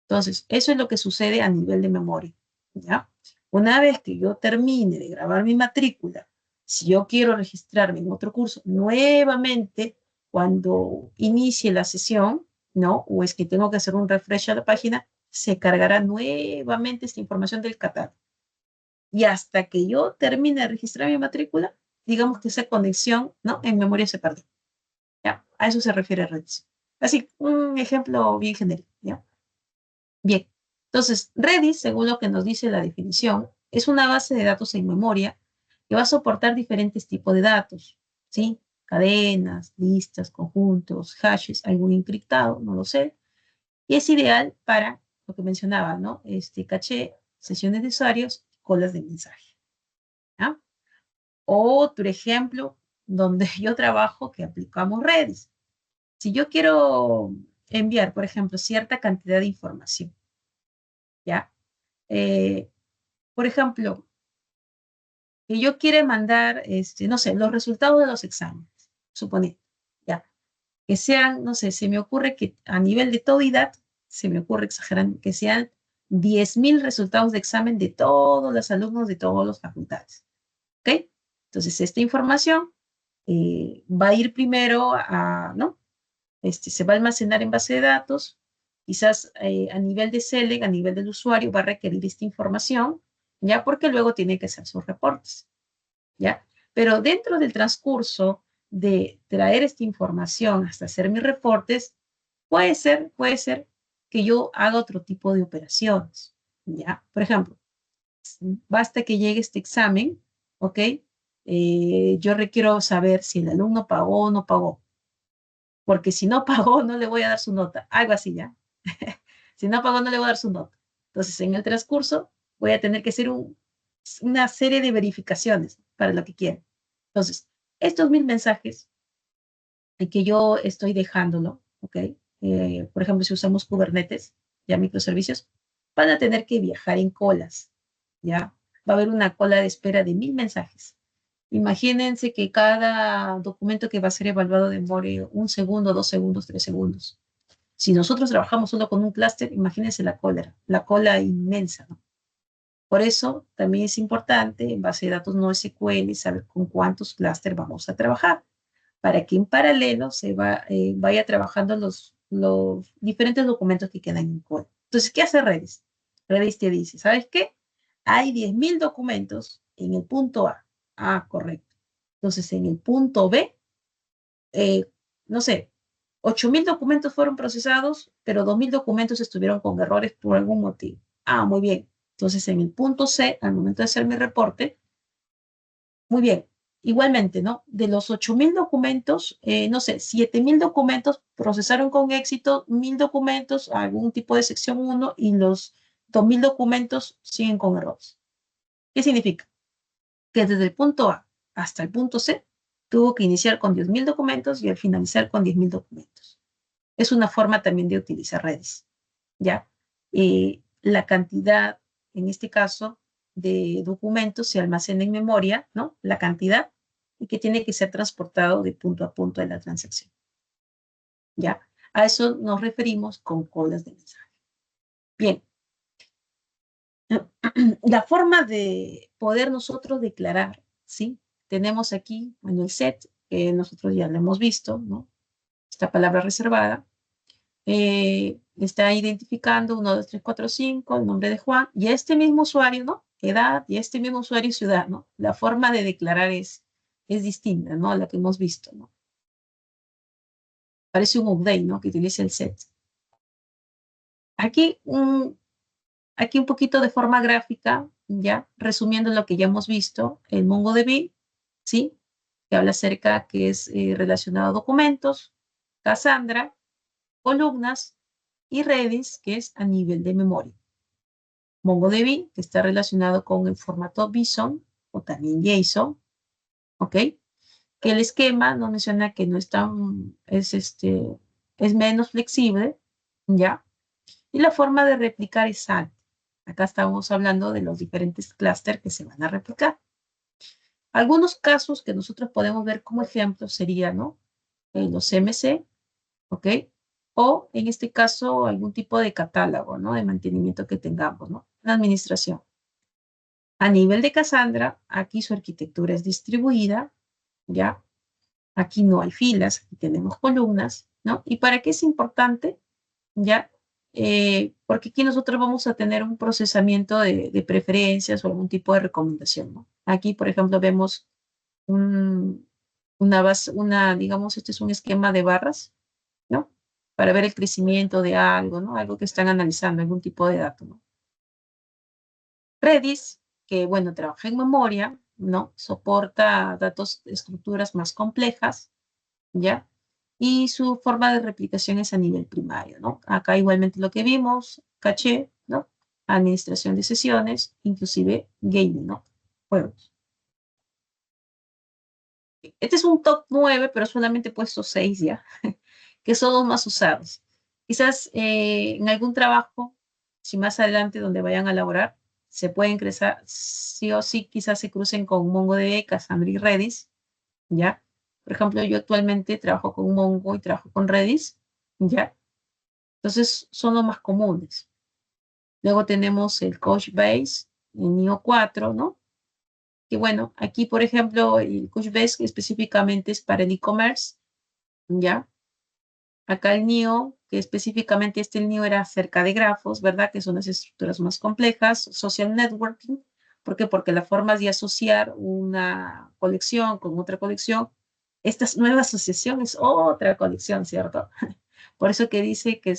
Entonces, eso es lo que sucede a nivel de memoria, ¿ya? Una vez que yo termine de grabar mi matrícula, si yo quiero registrarme en otro curso, nuevamente, cuando inicie la sesión, ¿no? O es que tengo que hacer un refresh a la página, se cargará nuevamente esta información del catálogo. Y hasta que yo termine de registrar mi matrícula, digamos que esa conexión, ¿no? En memoria se perdió. ¿Ya? A eso se refiere Redis. Así, un ejemplo bien genérico, ¿ya? Bien, entonces Redis, según lo que nos dice la definición, es una base de datos en memoria que va a soportar diferentes tipos de datos, ¿sí? Cadenas, listas, conjuntos, hashes, algún encriptado, no lo sé. Y es ideal para lo que mencionaba, ¿no? Caché, sesiones de usuarios, colas de mensaje. ¿Ya? Otro ejemplo donde yo trabajo que aplicamos Redis. Si yo quiero enviar, por ejemplo, cierta cantidad de información, ¿ya? Por ejemplo, que yo quiera mandar, no sé, los resultados de los exámenes, suponiendo, ¿ya? Que sean, no sé, se me ocurre que a nivel de todo IDAT, se me ocurre exagerando, que sean 10.000 resultados de examen de todos los alumnos de todas las facultades, ¿ok? Entonces, esta información va a ir primero ¿no? Se va a almacenar en base de datos, quizás a nivel de SELEC, a nivel del usuario, va a requerir esta información ¿ya? Porque luego tiene que hacer sus reportes, ¿ya? Pero dentro del transcurso de traer esta información hasta hacer mis reportes, puede ser que yo haga otro tipo de operaciones, ¿ya? Por ejemplo, basta que llegue este examen, ¿ok? Yo requiero saber si el alumno pagó o no pagó, porque si no pagó, no le voy a dar su nota, algo así, ¿ya? Si no pagó, no le voy a dar su nota. Entonces, en el transcurso, voy a tener que hacer una serie de verificaciones para lo que quiero. Entonces, estos 1000 mensajes que yo estoy dejándolo, ¿ok? Por ejemplo, si usamos Kubernetes, ya microservicios, van a tener que viajar en colas, ¿ya? Va a haber una cola de espera de 1000 mensajes. Imagínense que cada documento que va a ser evaluado demore 1 segundo, 2 segundos, 3 segundos. Si nosotros trabajamos solo con un clúster, imagínense la cola inmensa, ¿no? Por eso también es importante, en base de datos no SQL, saber con cuántos clústeres vamos a trabajar, para que en paralelo vaya trabajando los diferentes documentos que quedan en cola. Entonces, ¿qué hace Redis? Redis te dice, ¿sabes qué? Hay 10.000 documentos en el punto A. Ah, correcto. Entonces, en el punto B, eh, no sé, 8.000 documentos fueron procesados, pero 2.000 documentos estuvieron con errores por algún motivo. Ah, muy bien. Entonces, en el punto C, al momento de hacer mi reporte, muy bien. Igualmente, ¿no? De los 8.000 documentos, no sé, 7.000 documentos procesaron con éxito, 1.000 documentos, algún tipo de sección 1 y los 2.000 documentos siguen con errores. ¿Qué significa? Que desde el punto A hasta el punto C tuvo que iniciar con 10.000 documentos y al finalizar con 10.000 documentos. Es una forma también de utilizar Redis, ¿ya? La cantidad, en este caso, de documentos se almacena en memoria, ¿no? La cantidad, y que tiene que ser transportado de punto a punto de la transacción, ¿ya? A eso nos referimos con colas de mensaje. Bien. La forma de poder nosotros declarar, ¿sí? Tenemos aquí, bueno, el set, que nosotros ya lo hemos visto, ¿no? Esta palabra reservada. Está identificando 1, 2, 3, 4, 5, el nombre de Juan, y este mismo usuario, ¿no? Edad, y este mismo usuario y ciudad, ¿no? La forma de declarar es distinta, ¿no? A la que hemos visto, ¿no? Parece un update, ¿no? Que utiliza el set. Aquí un poquito de forma gráfica, ¿ya? Resumiendo lo que ya hemos visto, el MongoDB, ¿sí? Que habla acerca que es relacionado a documentos, Cassandra, columnas, y Redis, que es a nivel de memoria. MongoDB, que está relacionado con el formato BSON o también JSON, ¿ok? Que el esquema nos menciona que no es es menos flexible, ¿ya? Y la forma de replicar es SALT. Acá estamos hablando de los diferentes clústeres que se van a replicar. Algunos casos que nosotros podemos ver como ejemplo serían, ¿no? Los CMC, ¿ok? O en este caso algún tipo de catálogo, ¿no? De mantenimiento que tengamos, ¿no? La administración. A nivel de Cassandra, aquí su arquitectura es distribuida, ¿ya? Aquí no hay filas, aquí tenemos columnas, ¿no? ¿Y para qué es importante? ¿Ya? Porque aquí nosotros vamos a tener un procesamiento de preferencias o algún tipo de recomendación, ¿no? Aquí, por ejemplo, vemos digamos, este es un esquema de barras, ¿no? Para ver el crecimiento de algo, ¿no? Algo que están analizando, algún tipo de dato, ¿no? Redis, que bueno, trabaja en memoria, ¿no? Soporta datos, estructuras más complejas, ¿ya? Y su forma de replicación es a nivel primario, ¿no? Acá igualmente lo que vimos, caché, ¿no? Administración de sesiones, inclusive gaming, ¿no? Juegos. Este es un top 9, pero solamente he puesto 6 ya, que son los más usados. Quizás en algún trabajo, si más adelante donde vayan a elaborar, se pueden ingresar, sí o sí, quizás se crucen con MongoDB, Cassandra y Redis, ¿ya? Por ejemplo, yo actualmente trabajo con Mongo y trabajo con Redis, ¿ya? Entonces, son los más comunes. Luego tenemos el Couchbase, el NIO 4, ¿no? Que bueno, aquí, por ejemplo, el Couchbase específicamente es para el e-commerce, ¿ya? Acá el NIO, que específicamente el NIO era acerca de grafos, ¿verdad? Que son las estructuras más complejas, social networking, ¿Por qué? Porque la forma de asociar una colección con otra colección, esta nueva asociación es otra colección, ¿cierto? Por eso que dice que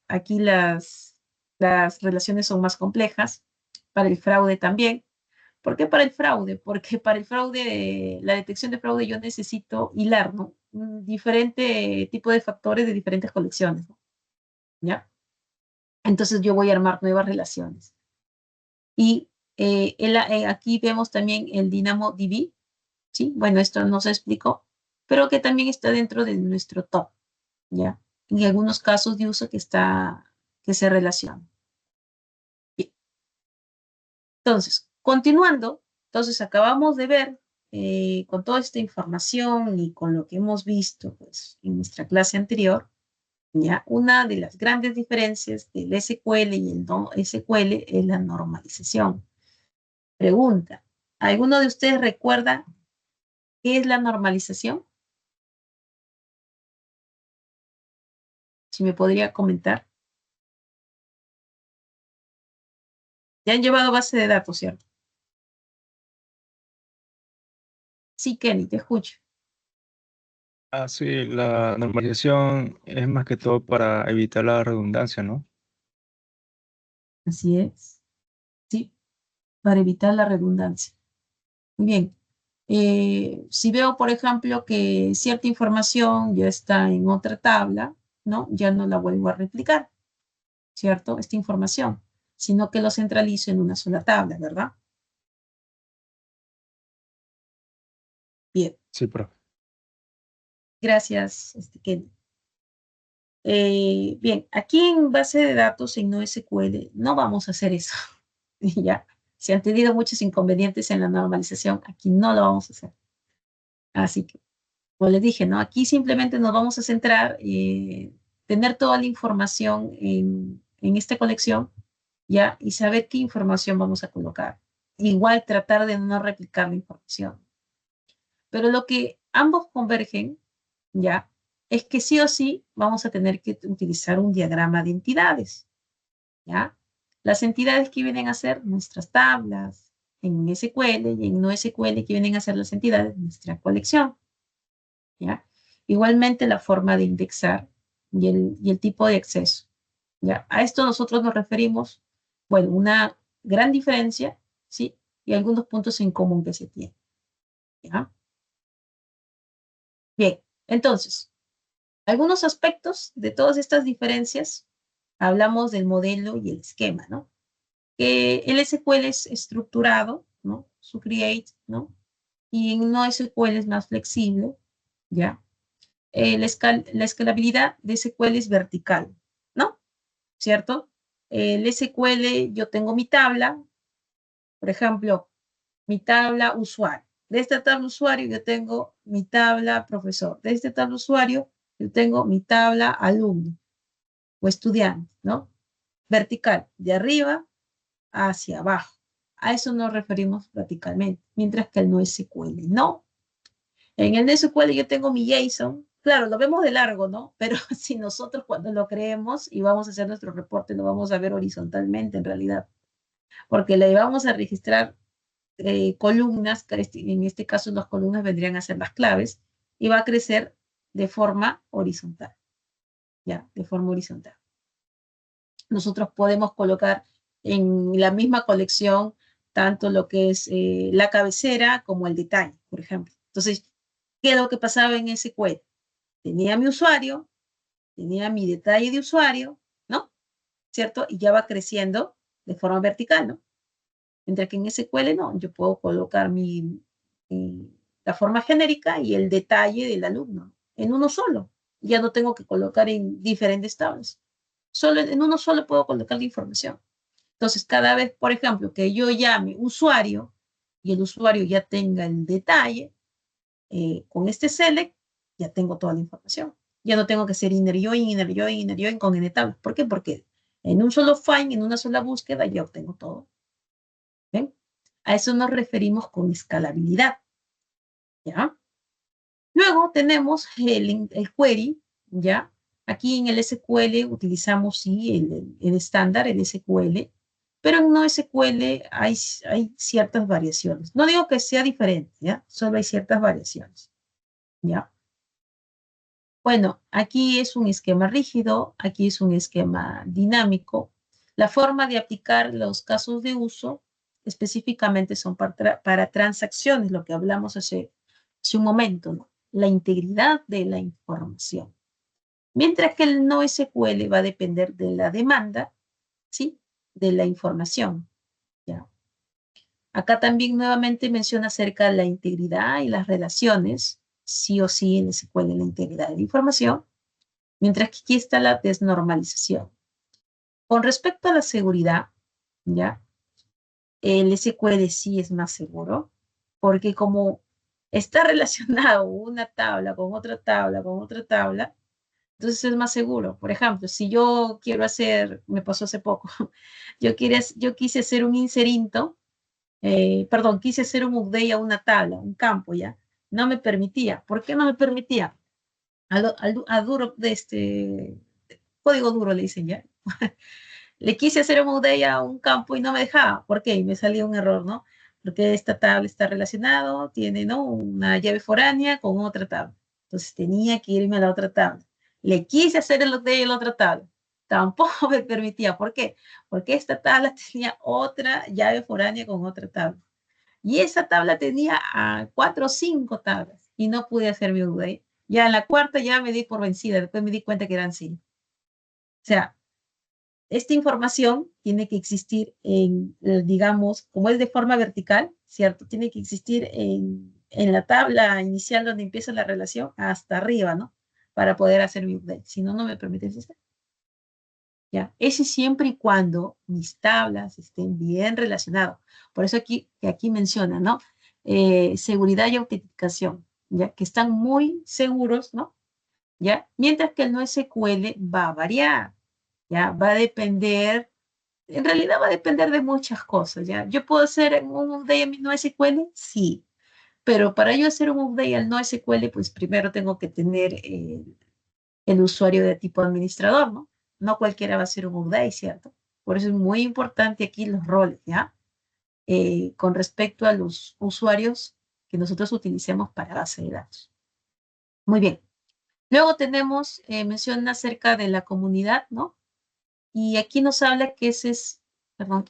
aquí las relaciones son más complejas, para el fraude también. ¿Por qué para el fraude? Porque para el fraude, la detección de fraude, yo necesito hilar, ¿no? Un diferente tipo de factores de diferentes colecciones, ¿no? ¿Ya? Entonces yo voy a armar nuevas relaciones. Y aquí vemos también el Dynamo DB, ¿sí? Bueno, esto no se explicó, pero que también está dentro de nuestro top, ¿ya? En algunos casos de uso que se relaciona. Bien. Entonces, continuando, entonces acabamos de ver con toda esta información y con lo que hemos visto pues, en nuestra clase anterior, ¿ya? Una de las grandes diferencias del SQL y el no SQL es la normalización. Pregunta, ¿alguno de ustedes recuerda qué es la normalización? Si me podría comentar. Ya han llevado base de datos, ¿cierto? Sí, Kenny, te escucho. Sí, la normalización es más que todo para evitar la redundancia, ¿no? Así es. Sí, para evitar la redundancia. Muy bien. Si veo, por ejemplo, que cierta información ya está en otra tabla, ¿no? Ya no la vuelvo a replicar, ¿cierto? Esta información, sino que lo centralizo en una sola tabla, ¿verdad? Bien. Sí, profe. Gracias, Kenny. Bien, aquí en base de datos en NoSQL no vamos a hacer eso. ¿Ya? Se han tenido muchos inconvenientes en la normalización, aquí no lo vamos a hacer. Así que, como les dije, ¿no? Aquí simplemente nos vamos a centrar en tener toda la información en esta colección, ¿ya? Y saber qué información vamos a colocar. Igual tratar de no replicar la información. Pero lo que ambos convergen, ¿ya? Es que sí o sí vamos a tener que utilizar un diagrama de entidades, ¿ya? Las entidades que vienen a ser nuestras tablas en SQL y en NoSQL que vienen a ser las entidades de nuestra colección, ¿ya? Igualmente la forma de indexar y el tipo de acceso, ¿ya? A esto nosotros nos referimos, bueno, una gran diferencia, ¿sí? Y algunos puntos en común que se tienen, ¿ya? Bien, entonces, algunos aspectos de todas estas diferencias, hablamos del modelo y el esquema, ¿no? El SQL es estructurado, ¿no? Su create, ¿no? Y en NoSQL es más flexible, ¿ya? La escalabilidad de SQL es vertical, ¿no? ¿Cierto? El SQL, yo tengo mi tabla, por ejemplo, mi tabla usuario. De esta tabla usuario yo tengo mi tabla profesor. De este tabla usuario yo tengo mi tabla alumno o estudiante, ¿no? Vertical, de arriba hacia abajo. A eso nos referimos verticalmente, mientras que el NoSQL no. En el NoSQL yo tengo mi JSON, claro, lo vemos de largo, ¿no? Pero si nosotros cuando lo creemos y vamos a hacer nuestro reporte, lo vamos a ver horizontalmente en realidad, porque le vamos a registrar columnas, en este caso las columnas vendrían a ser las claves, y va a crecer de forma horizontal, ¿ya? De forma horizontal. Nosotros podemos colocar en la misma colección tanto lo que es la cabecera como el detalle, por ejemplo. Entonces, ¿qué es lo que pasaba en SQL? Tenía mi usuario, tenía mi detalle de usuario, ¿no? ¿Cierto? Y ya va creciendo de forma vertical, ¿no? Mientras que en SQL no, yo puedo colocar la forma genérica y el detalle del alumno en uno solo. Ya no tengo que colocar en diferentes tablas. Solo en uno solo puedo colocar la información. Entonces, cada vez, por ejemplo, que yo llame usuario y el usuario ya tenga el detalle, con este select ya tengo toda la información. Ya no tengo que hacer inner join con n tablas. ¿Por qué? Porque en un solo find, en una sola búsqueda, ya obtengo todo. ¿Ven? A eso nos referimos con escalabilidad. ¿Ya? Luego tenemos el query, ¿ya? Aquí en el SQL utilizamos, sí, el estándar, el SQL, Pero en NoSQL hay ciertas variaciones. No digo que sea diferente, ¿ya? Solo hay ciertas variaciones, ¿ya? Bueno, aquí es un esquema rígido, aquí es un esquema dinámico. La forma de aplicar los casos de uso específicamente son para transacciones, lo que hablamos hace un momento, ¿no? La integridad de la información. Mientras que el NoSQL va a depender de la demanda, ¿sí? De la información, ¿ya? Acá también nuevamente menciona acerca de la integridad y las relaciones, sí o sí en SQL la integridad de la información, mientras que aquí está la desnormalización. Con respecto a la seguridad, ¿ya? El SQL sí es más seguro, porque como está relacionado una tabla con otra tabla con otra tabla, entonces es más seguro. Por ejemplo, si yo quiero hacer, me pasó hace poco, yo quise hacer un inserinto, perdón, quise hacer un update a una tabla, un campo, ¿ya? No me permitía. ¿Por qué no me permitía? A duro de código duro le dicen ya. Le quise hacer un update a un campo y no me dejaba. ¿Por qué? Y me salía un error, ¿no? Porque esta tabla está relacionado, tiene, ¿no? Una llave foránea con otra tabla. Entonces tenía que irme a la otra tabla. Le quise hacer el update a la otra tabla. Tampoco me permitía. ¿Por qué? Porque esta tabla tenía otra llave foránea con otra tabla. Y esa tabla tenía 4 o 5 tablas y no pude hacer mi update. Ya en la cuarta ya me di por vencida, después me di cuenta que eran 5. O sea, esta información tiene que existir digamos, como es de forma vertical, ¿cierto? Tiene que existir en la tabla inicial donde empieza la relación hasta arriba, ¿no? Para poder hacer mi update. Si no, no me permite el sistema. ¿Ya? Ese siempre y cuando mis tablas estén bien relacionadas. Por eso aquí menciona, ¿no? Seguridad y autenticación, ¿ya? Que están muy seguros, ¿no? ¿Ya? Mientras que el NoSQL va a variar, ¿ya? Va a depender, en realidad va a depender de muchas cosas, ¿ya? ¿Yo puedo hacer un update a mi NoSQL? Sí, pero para yo hacer un update al NoSQL, pues primero tengo que tener el usuario de tipo administrador, ¿no? No cualquiera va a hacer un update, ¿cierto? Por eso es muy importante aquí los roles, ¿ya? Con respecto a los usuarios que nosotros utilicemos para base de datos. Muy bien. Luego tenemos, menciona acerca de la comunidad, ¿no? Y aquí nos habla que ese es, perdón,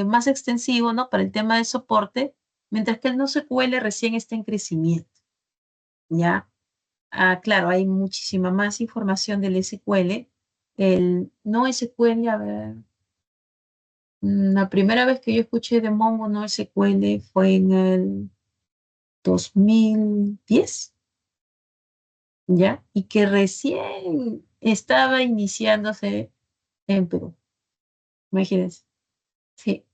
más extensivo, ¿no? Para el tema de soporte, mientras que el NoSQL recién está en crecimiento, ¿ya? Claro, hay muchísima más información del SQL. El NoSQL, a ver, la primera vez que yo escuché de Mongo NoSQL fue en el 2010, ¿ya? Y que recién estaba iniciándose en Perú. Imagínense. Sí,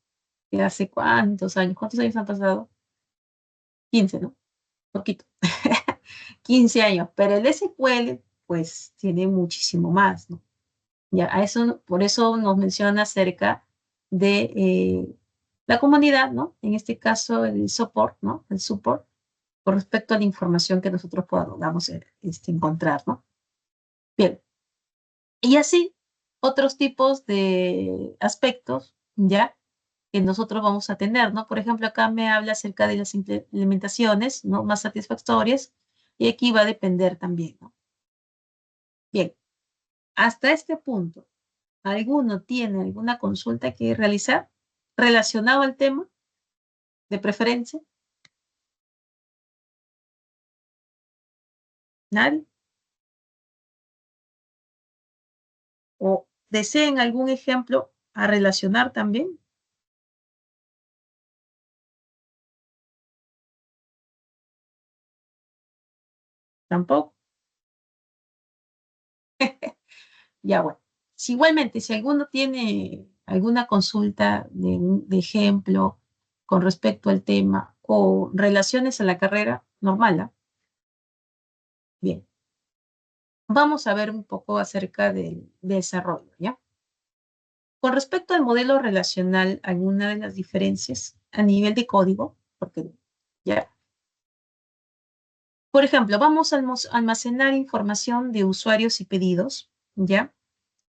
¿de hace cuántos años? ¿Cuántos años han pasado? 15, ¿no? Poquito. 15 años. Pero el SQL, pues, tiene muchísimo más, ¿no? Ya, por eso nos menciona acerca de la comunidad, ¿no? En este caso, el support, ¿no? El support, con respecto a la información que nosotros podamos encontrar, ¿no? Bien. Y así, otros tipos de aspectos, ¿ya? Que nosotros vamos a tener, ¿no? Por ejemplo, acá me habla acerca de las implementaciones, ¿no? Más satisfactorias, y aquí va a depender también, ¿no? Bien. Hasta este punto, ¿alguno tiene alguna consulta que realizar relacionado al tema de preferencia? ¿Nadie? ¿O deseen algún ejemplo a relacionar también? Tampoco. Ya, bueno. Si igualmente, si alguno tiene alguna consulta de ejemplo con respecto al tema o relaciones a la carrera, normal, ¿ah? Bien. Vamos a ver un poco acerca del desarrollo, ¿ya? Con respecto al modelo relacional, alguna de las diferencias a nivel de código, porque ya, por ejemplo, vamos a almacenar información de usuarios y pedidos, ¿ya?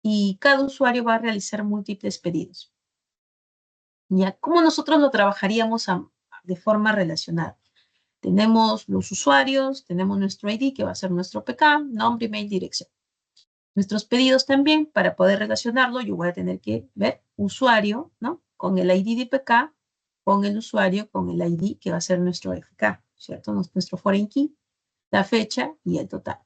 Y cada usuario va a realizar múltiples pedidos. ¿Ya? ¿Cómo nosotros lo trabajaríamos de forma relacionada? Tenemos los usuarios, tenemos nuestro ID, que va a ser nuestro PK, nombre, email, dirección. Nuestros pedidos también, para poder relacionarlo, yo voy a tener que ver usuario, ¿no? Con el ID de PK, con el usuario, con el ID, que va a ser nuestro FK, ¿cierto? Nuestro foreign key, la fecha y el total.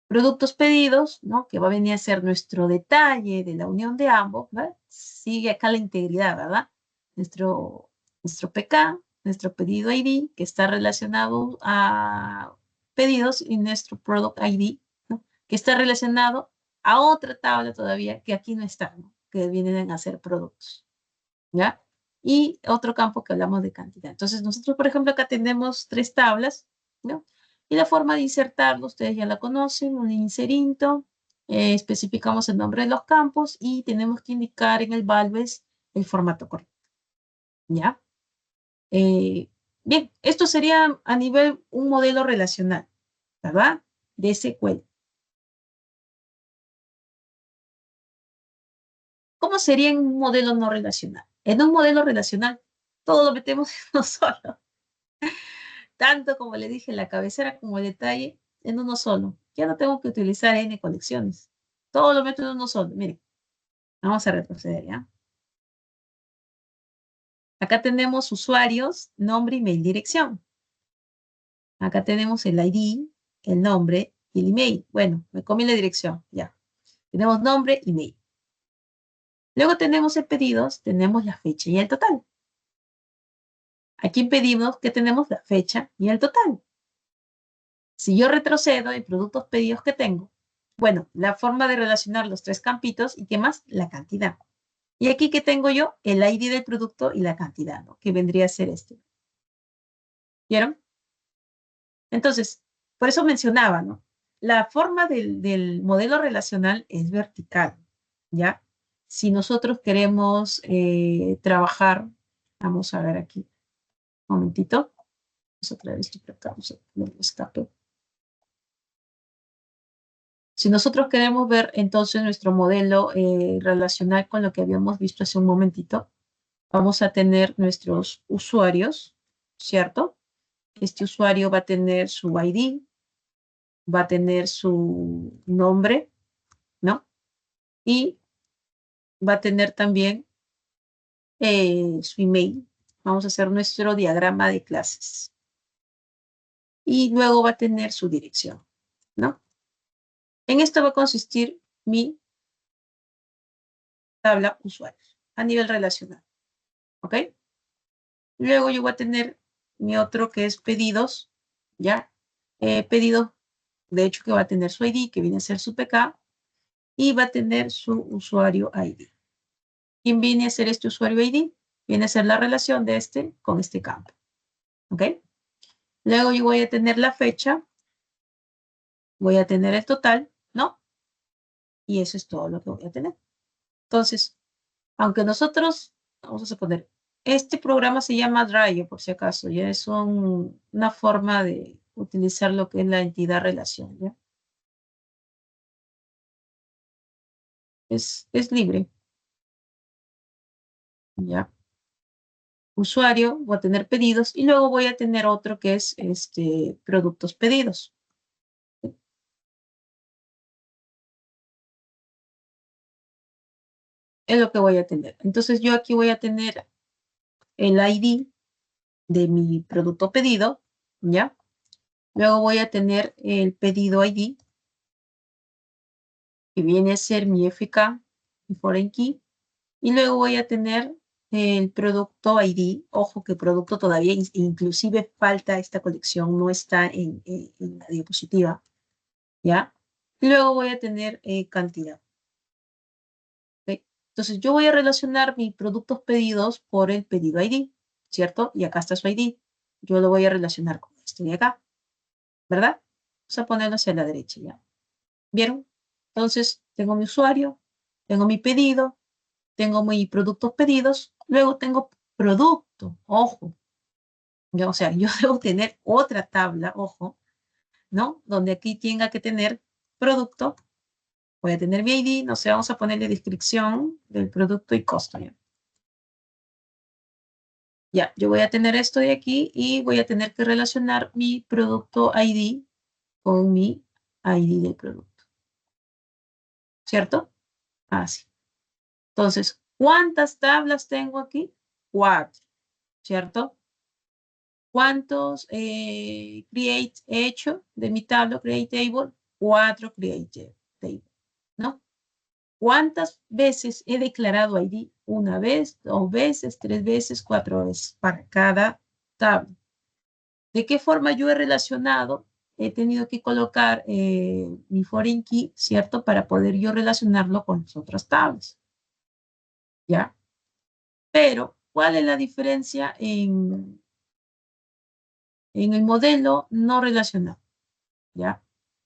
Productos pedidos, ¿no? Que va a venir a ser nuestro detalle de la unión de ambos, ¿verdad? Sigue acá la integridad, ¿verdad? Nuestro PK, nuestro pedido ID, que está relacionado a pedidos, y nuestro product ID, ¿no? Que está relacionado a otra tabla todavía que aquí no está, ¿no? Que vienen a ser productos, ¿ya? Y otro campo que hablamos de cantidad. Entonces, nosotros, por ejemplo, acá tenemos 3 tablas, ¿no? Y la forma de insertarlo, ustedes ya la conocen, un inserinto, especificamos el nombre de los campos y tenemos que indicar en el Valves el formato correcto, ¿ya? Bien, esto sería a nivel un modelo relacional, ¿verdad? De SQL. ¿Cómo sería en un modelo no relacional? En un modelo relacional, todo lo metemos en uno solo. Tanto como le dije, la cabecera como el detalle en uno solo. Ya no tengo que utilizar N colecciones. Todo lo meto en uno solo. Miren, vamos a retroceder, ¿ya? Acá tenemos usuarios, nombre, email, dirección. Acá tenemos el ID, el nombre y el email. Bueno, me comí la dirección, ya. Tenemos nombre, email. Luego tenemos en pedidos, tenemos la fecha y el total. Aquí en pedidos, que tenemos la fecha y el total. Si yo retrocedo en productos pedidos que tengo, bueno, la forma de relacionar los 3 campitos y qué más, la cantidad. Y aquí que tengo yo, el ID del producto y la cantidad, ¿no? Que vendría a ser este. ¿Vieron? Entonces, por eso mencionaba, ¿no? La forma del modelo relacional es vertical, ¿ya? Si nosotros queremos trabajar, vamos a ver aquí, un momentito. Vamos a traer esto por acá, vamos a ponerlo escape. Si nosotros queremos ver entonces nuestro modelo relacional con lo que habíamos visto hace un momentito, vamos a tener nuestros usuarios, ¿cierto? Este usuario va a tener su ID, va a tener su nombre, ¿no? Y va a tener también su email. Vamos a hacer nuestro diagrama de clases. Y luego va a tener su dirección, ¿no? En esto va a consistir mi tabla usuarios a nivel relacional, ¿ok? Luego yo voy a tener mi otro que es pedidos, ¿ya? Pedidos, de hecho, que va a tener su ID, que viene a ser su PK, y va a tener su usuario ID. ¿Quién viene a ser este usuario ID? Viene a ser la relación de este con este campo, ¿ok? Luego yo voy a tener la fecha, voy a tener el total, ¿no? Y eso es todo lo que voy a tener. Entonces, aunque nosotros, vamos a poner, este programa se llama Dryer, por si acaso, ya es una forma de utilizar lo que es la entidad relación, ¿ya? Es libre, ¿ya? Usuario, voy a tener pedidos y luego voy a tener otro que es productos pedidos. Es lo que voy a tener. Entonces yo aquí voy a tener el ID de mi producto pedido, ¿ya? Luego voy a tener el pedido ID, que viene a ser mi FK, mi foreign key, y luego voy a tener el producto ID. Ojo que producto todavía, inclusive falta esta colección, no está en la diapositiva, ¿ya? Y luego voy a tener cantidad. ¿Okay? Entonces yo voy a relacionar mis productos pedidos por el pedido ID, ¿cierto? Y acá está su ID. Yo lo voy a relacionar con este de acá, ¿verdad? Vamos a ponerlo hacia la derecha, ¿ya? ¿Vieron? Entonces tengo mi usuario, tengo mi pedido, tengo mis productos pedidos, luego tengo producto, ojo. O sea, yo debo tener otra tabla, ojo, ¿no? Donde aquí tenga que tener producto. Voy a tener mi ID, no sé, vamos a ponerle descripción del producto y costo, ¿ya? Ya, yo voy a tener esto de aquí y voy a tener que relacionar mi producto ID con mi ID del producto. ¿Cierto? Así. Entonces, ¿cuántas tablas tengo aquí? 4, ¿cierto? ¿Cuántos create he hecho de mi tabla create table? 4 create table, ¿no? ¿Cuántas veces he declarado ID? 1 vez, 2 veces, 3 veces, 4 veces para cada tabla. ¿De qué forma yo he relacionado? He tenido que colocar mi foreign key, ¿cierto? Para poder yo relacionarlo con las otras tablas. ¿Ya? Pero, ¿cuál es la diferencia en el modelo no relacional? ¿Ya?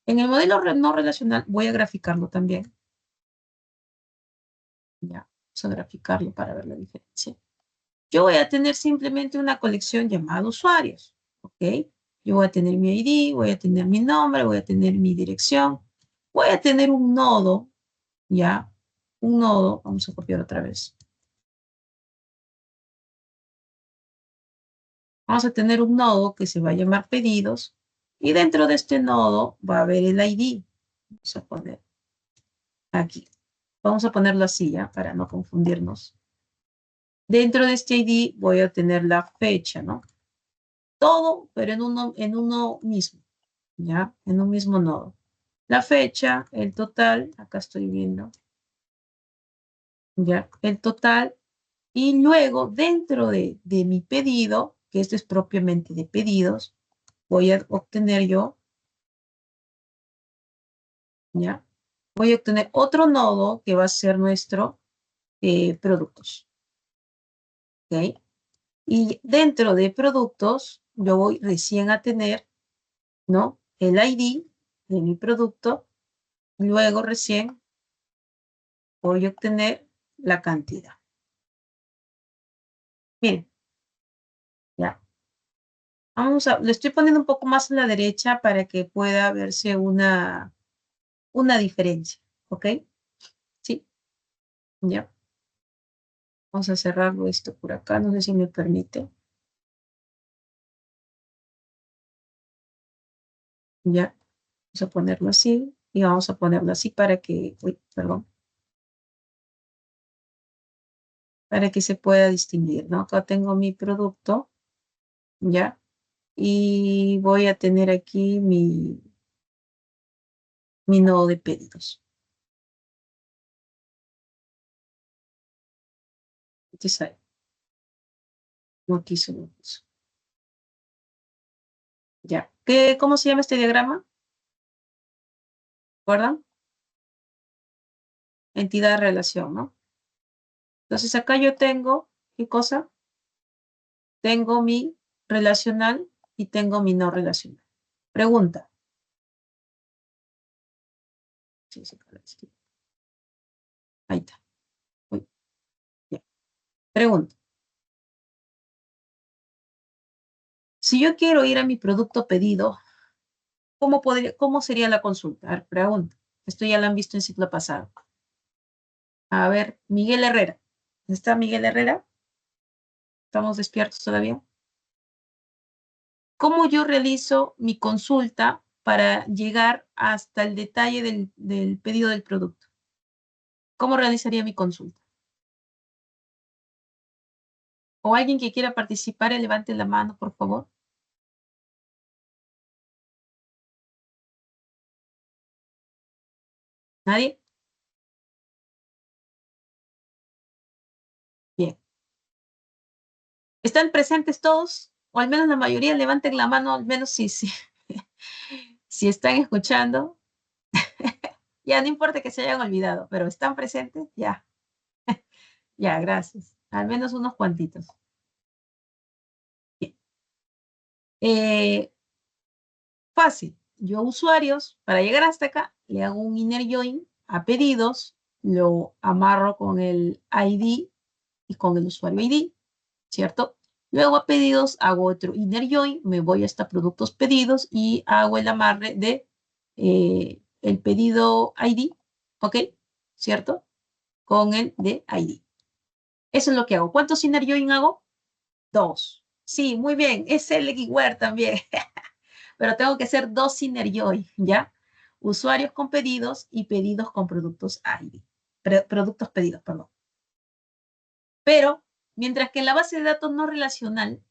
En el modelo no relacional voy a graficarlo también. ¿Ya? Vamos a graficarlo para ver la diferencia. Yo voy a tener simplemente una colección llamada usuarios. ¿Ok? Yo voy a tener mi ID, voy a tener mi nombre, voy a tener mi dirección. Voy a tener un nodo, ¿ya? Un nodo, vamos a copiar otra vez. Vamos a tener un nodo que se va a llamar pedidos y dentro de este nodo va a haber el ID. Vamos a poner aquí. Vamos a ponerlo así, ¿ya? Para no confundirnos. Dentro de este ID voy a tener la fecha, ¿no? Todo, pero en uno mismo, ¿ya? En un mismo nodo. La fecha, el total, acá estoy viendo, ¿ya? El total. Y luego, dentro de mi pedido, que esto es propiamente de pedidos, voy a obtener yo, ¿ya? Voy a obtener otro nodo que va a ser nuestro productos, ¿ok? Y dentro de productos, yo voy recién a tener, ¿no? El ID de mi producto, luego recién voy a obtener la cantidad. Miren, ya. Le estoy poniendo un poco más a la derecha para que pueda verse una diferencia, ¿ok? Sí, ya. Vamos a cerrarlo esto por acá, no sé si me permite. Ya, vamos a ponerlo así y vamos a ponerlo así para que, uy, perdón, para que se pueda distinguir, ¿no? Acá tengo mi producto, ya, y voy a tener aquí mi nodo de pedidos. Entonces, ahí, no quiso, no quiso. Ya, ¿cómo se llama este diagrama? ¿Recuerdan? Entidad, relación, ¿no? Entonces acá yo tengo, ¿qué cosa? Tengo mi relacional y tengo mi no relacional. Pregunta. Sí, sí, ahí está. Uy, ya. Pregunta. Si yo quiero ir a mi producto pedido, ¿cómo sería la consulta? A ver, pregunta. Esto ya lo han visto en ciclo pasado. A ver, Miguel Herrera. ¿Está Miguel Herrera? ¿Estamos despiertos todavía? ¿Cómo yo realizo mi consulta para llegar hasta el detalle del pedido del producto? ¿Cómo realizaría mi consulta? ¿O alguien que quiera participar, levante la mano, por favor? ¿Nadie? Bien. ¿Están presentes todos? O al menos la mayoría levanten la mano, al menos si están escuchando. Ya, no importa que se hayan olvidado, pero ¿están presentes? Ya. Ya, gracias. Al menos unos cuantitos. Bien. Fácil. Yo, usuarios, para llegar hasta acá, le hago un inner join a pedidos, lo amarro con el ID y con el usuario ID, ¿cierto? Luego a pedidos hago otro inner join, me voy hasta productos pedidos y hago el amarre de el pedido ID, ¿ok? ¿Cierto? Con el de ID. Eso es lo que hago. ¿Cuántos inner join hago? 2. Sí, muy bien, es select y where también. Pero tengo que hacer 2 synergy, ¿ya? Usuarios con pedidos y pedidos con productos ID. Productos pedidos, perdón. Pero, mientras que en la base de datos no relacional,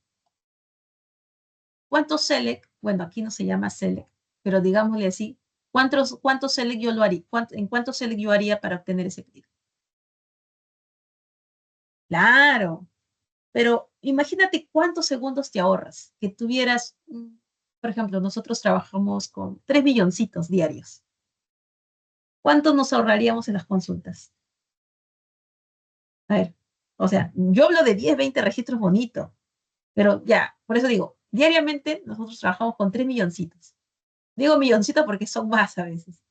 ¿cuántos select? Bueno, aquí no se llama select, pero digámosle así, ¿cuántos select yo lo haría? ¿En cuántos select yo haría para obtener ese pedido? Claro, pero imagínate cuántos segundos te ahorras, que tuvieras, por ejemplo, nosotros trabajamos con 3 milloncitos diarios. ¿Cuánto nos ahorraríamos en las consultas? A ver, o sea, yo hablo de 10, 20 registros bonitos, pero ya, por eso digo, diariamente nosotros trabajamos con 3 milloncitos. Digo milloncitos porque son más a veces.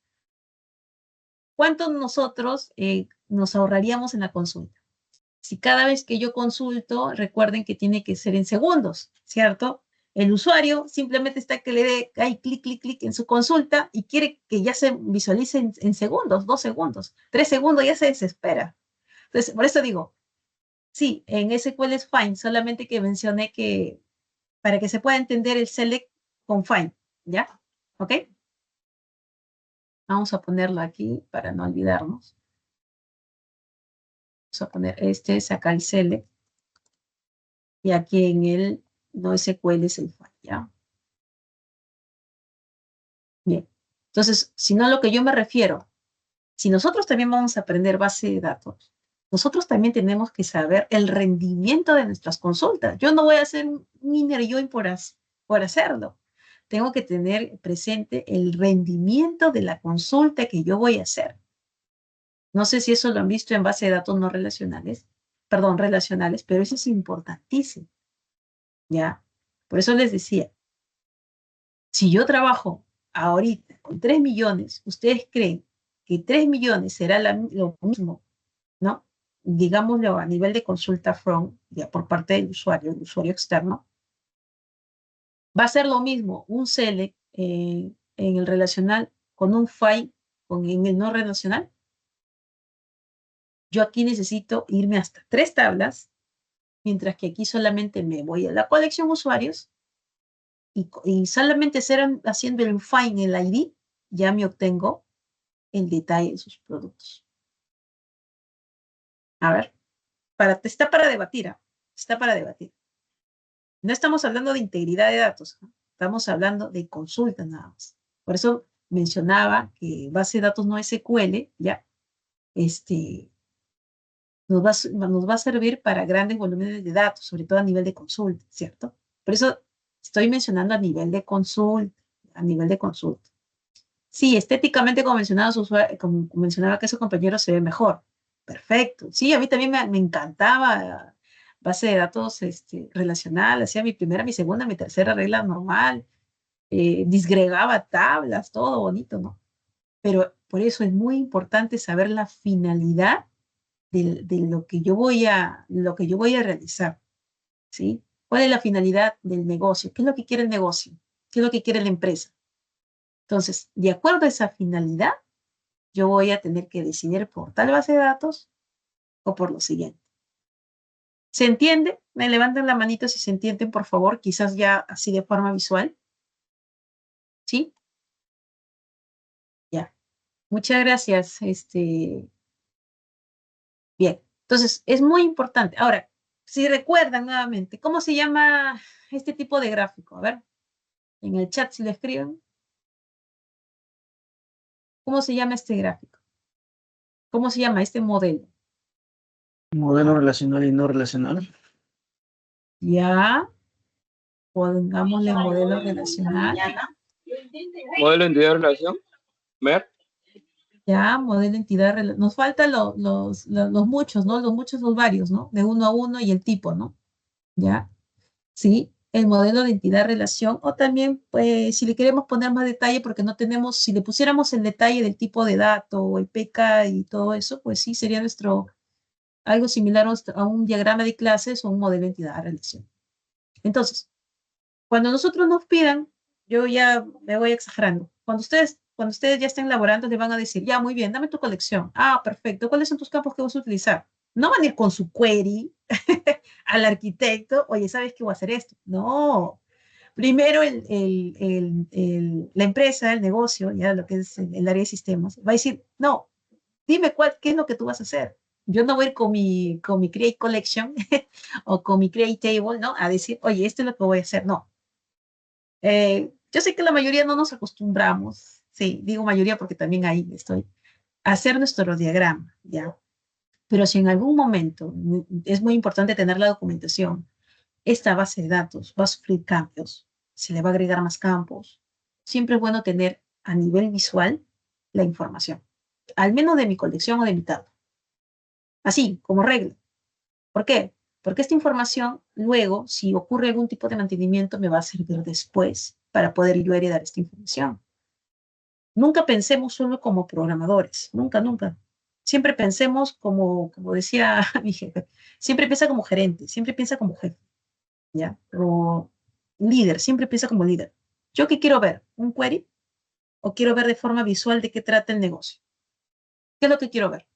¿Cuánto nosotros nos ahorraríamos en la consulta? Si cada vez que yo consulto, recuerden que tiene que ser en segundos, ¿cierto? El usuario simplemente está que le dé ahí clic, clic, clic en su consulta y quiere que ya se visualice en segundos, 2 segundos, 3 segundos, ya se desespera. Entonces, por eso digo, sí, en SQL es fine, solamente que mencioné que para que se pueda entender el select con fine, ¿ya? ¿Ok? Vamos a ponerlo aquí para no olvidarnos. Vamos a poner es acá el select y aquí en el no SQL es el fine, ¿ya? Bien. Entonces, si no a lo que yo me refiero, si nosotros también vamos a aprender base de datos, nosotros también tenemos que saber el rendimiento de nuestras consultas. Yo no voy a hacer un inner join por hacerlo. Tengo que tener presente el rendimiento de la consulta que yo voy a hacer. No sé si eso lo han visto en base de datos no relacionales, perdón, relacionales, pero eso es importantísimo, ¿ya? Por eso les decía, si yo trabajo ahorita con 3 millones, ¿ustedes creen que 3 millones será lo mismo, ¿no? Digámoslo a nivel de consulta from, ya por parte del usuario externo, va a ser lo mismo un select en el relacional con un find en el no relacional. Yo aquí necesito irme hasta 3 tablas, mientras que aquí solamente me voy a la colección usuarios y solamente haciendo el find en el ID, ya me obtengo el detalle de sus productos. A ver, está para debatir, está para debatir. No estamos hablando de integridad de datos, ¿no? Estamos hablando de consulta nada más. Por eso mencionaba que base de datos no SQL, ya, nos va a servir para grandes volúmenes de datos, sobre todo a nivel de consulta, ¿cierto? Por eso estoy mencionando a nivel de consulta, a nivel de consulta. Sí, estéticamente, como mencionaba que su compañero se ve mejor. Perfecto. Sí, a mí también me encantaba base de datos relacional. Hacía mi primera, mi segunda, mi tercera regla normal. Disgregaba tablas, todo bonito, ¿no? Pero por eso es muy importante saber la finalidad de lo que yo voy a realizar, ¿sí? ¿Cuál es la finalidad del negocio? ¿Qué es lo que quiere el negocio? ¿Qué es lo que quiere la empresa? Entonces, de acuerdo a esa finalidad, yo voy a tener que decidir por tal base de datos o por lo siguiente. ¿Se entiende? Me levantan la manito si se entienden, por favor, quizás ya así de forma visual. ¿Sí? Ya. Muchas gracias. Bien. Entonces, es muy importante. Ahora, si recuerdan nuevamente, ¿cómo se llama este tipo de gráfico? A ver, en el chat si lo escriben. ¿Cómo se llama este gráfico? ¿Cómo se llama este modelo? Modelo relacional y no relacional. Ya, pongámosle modelo relacional. Modelo de entidad de relación. Ver. Ya, modelo entidad relacional. Nos faltan los muchos, ¿no? Los muchos, los varios, ¿no? De uno a uno y el tipo, ¿no? Ya, sí. El modelo de entidad relación. O también, pues, si le queremos poner más detalle, porque no tenemos, si le pusiéramos el detalle del tipo de dato o el PK y todo eso, pues sí, sería algo similar a un diagrama de clases o un modelo de entidad relación. Entonces, cuando nosotros nos pidan, yo ya me voy exagerando. Cuando ustedes ya estén elaborando, le van a decir, ya, muy bien, dame tu colección. Ah, perfecto. ¿Cuáles son tus campos que vas a utilizar? No van a ir con su query, al arquitecto, oye, ¿sabes qué voy a hacer esto? No. Primero la empresa, el negocio, ya lo que es el área de sistemas, va a decir, no, dime qué es lo que tú vas a hacer. Yo no voy a ir con mi Create Collection o con mi Create Table, ¿no? A decir, oye, esto es lo que voy a hacer. No. Yo sé que la mayoría no nos acostumbramos, sí, digo mayoría porque también ahí estoy, a hacer nuestro diagrama, ¿ya? Pero si en algún momento es muy importante tener la documentación, esta base de datos va a sufrir cambios, se le va a agregar más campos. Siempre es bueno tener a nivel visual la información, al menos de mi colección o de mi tabla. Así, como regla. ¿Por qué? Porque esta información luego, si ocurre algún tipo de mantenimiento, me va a servir después para poder yo heredar esta información. Nunca pensemos solo como programadores, nunca, nunca. Siempre pensemos como decía mi jefe, siempre piensa como gerente, siempre piensa como jefe, ¿ya? O líder, siempre piensa como líder. ¿Yo qué quiero ver? ¿Un query? ¿O quiero ver de forma visual de qué trata el negocio? ¿Qué es lo que quiero ver?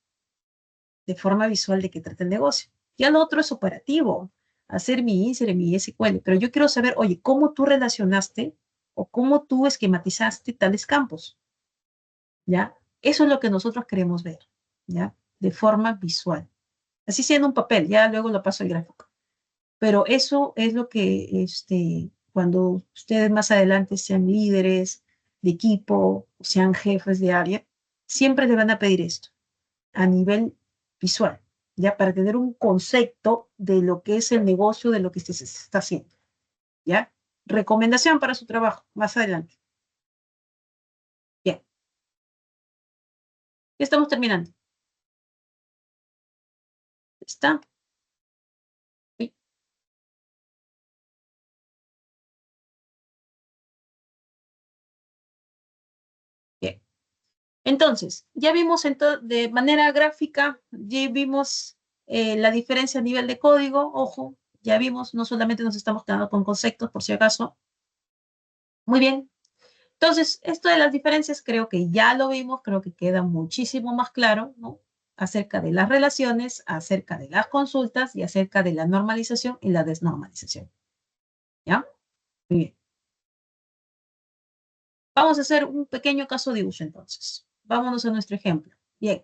De forma visual de qué trata el negocio. Ya lo otro es operativo, hacer mi insert, mi SQL, pero yo quiero saber, oye, ¿cómo tú relacionaste o cómo tú esquematizaste tales campos? ¿Ya? Eso es lo que nosotros queremos ver, ¿ya? De forma visual. Así sea en un papel, ya luego lo paso al gráfico. Pero eso es lo que, cuando ustedes más adelante sean líderes de equipo, sean jefes de área, siempre le van a pedir esto, a nivel visual, ya para tener un concepto de lo que es el negocio, de lo que se está haciendo, ¿ya? Recomendación para su trabajo, más adelante. Bien, ya estamos terminando. ¿Está? Sí. Bien. Entonces, ya vimos de manera gráfica, ya vimos la diferencia a nivel de código, ojo, ya vimos, no solamente nos estamos quedando con conceptos, por si acaso. Muy bien. Entonces, esto de las diferencias creo que ya lo vimos, creo que queda muchísimo más claro, ¿no? Acerca de las relaciones, acerca de las consultas y acerca de la normalización y la desnormalización. ¿Ya? Muy bien. Vamos a hacer un pequeño caso de uso entonces. Vámonos a nuestro ejemplo. Bien.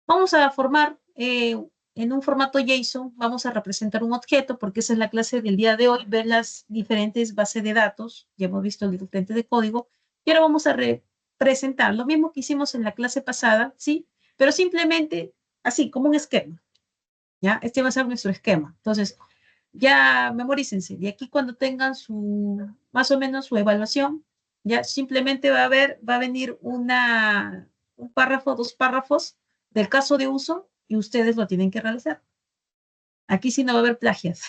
Vamos a formar en un formato JSON, vamos a representar un objeto, porque esa es la clase del día de hoy, ver las diferentes bases de datos, ya hemos visto el frente de código, y ahora vamos a representar lo mismo que hicimos en la clase pasada, ¿sí? Pero simplemente así, como un esquema, ¿ya? Este va a ser nuestro esquema. Entonces, ya memorícense, y aquí cuando tengan más o menos su evaluación, ya simplemente va a venir un párrafo, dos párrafos del caso de uso y ustedes lo tienen que realizar. Aquí sí no va a haber plagias.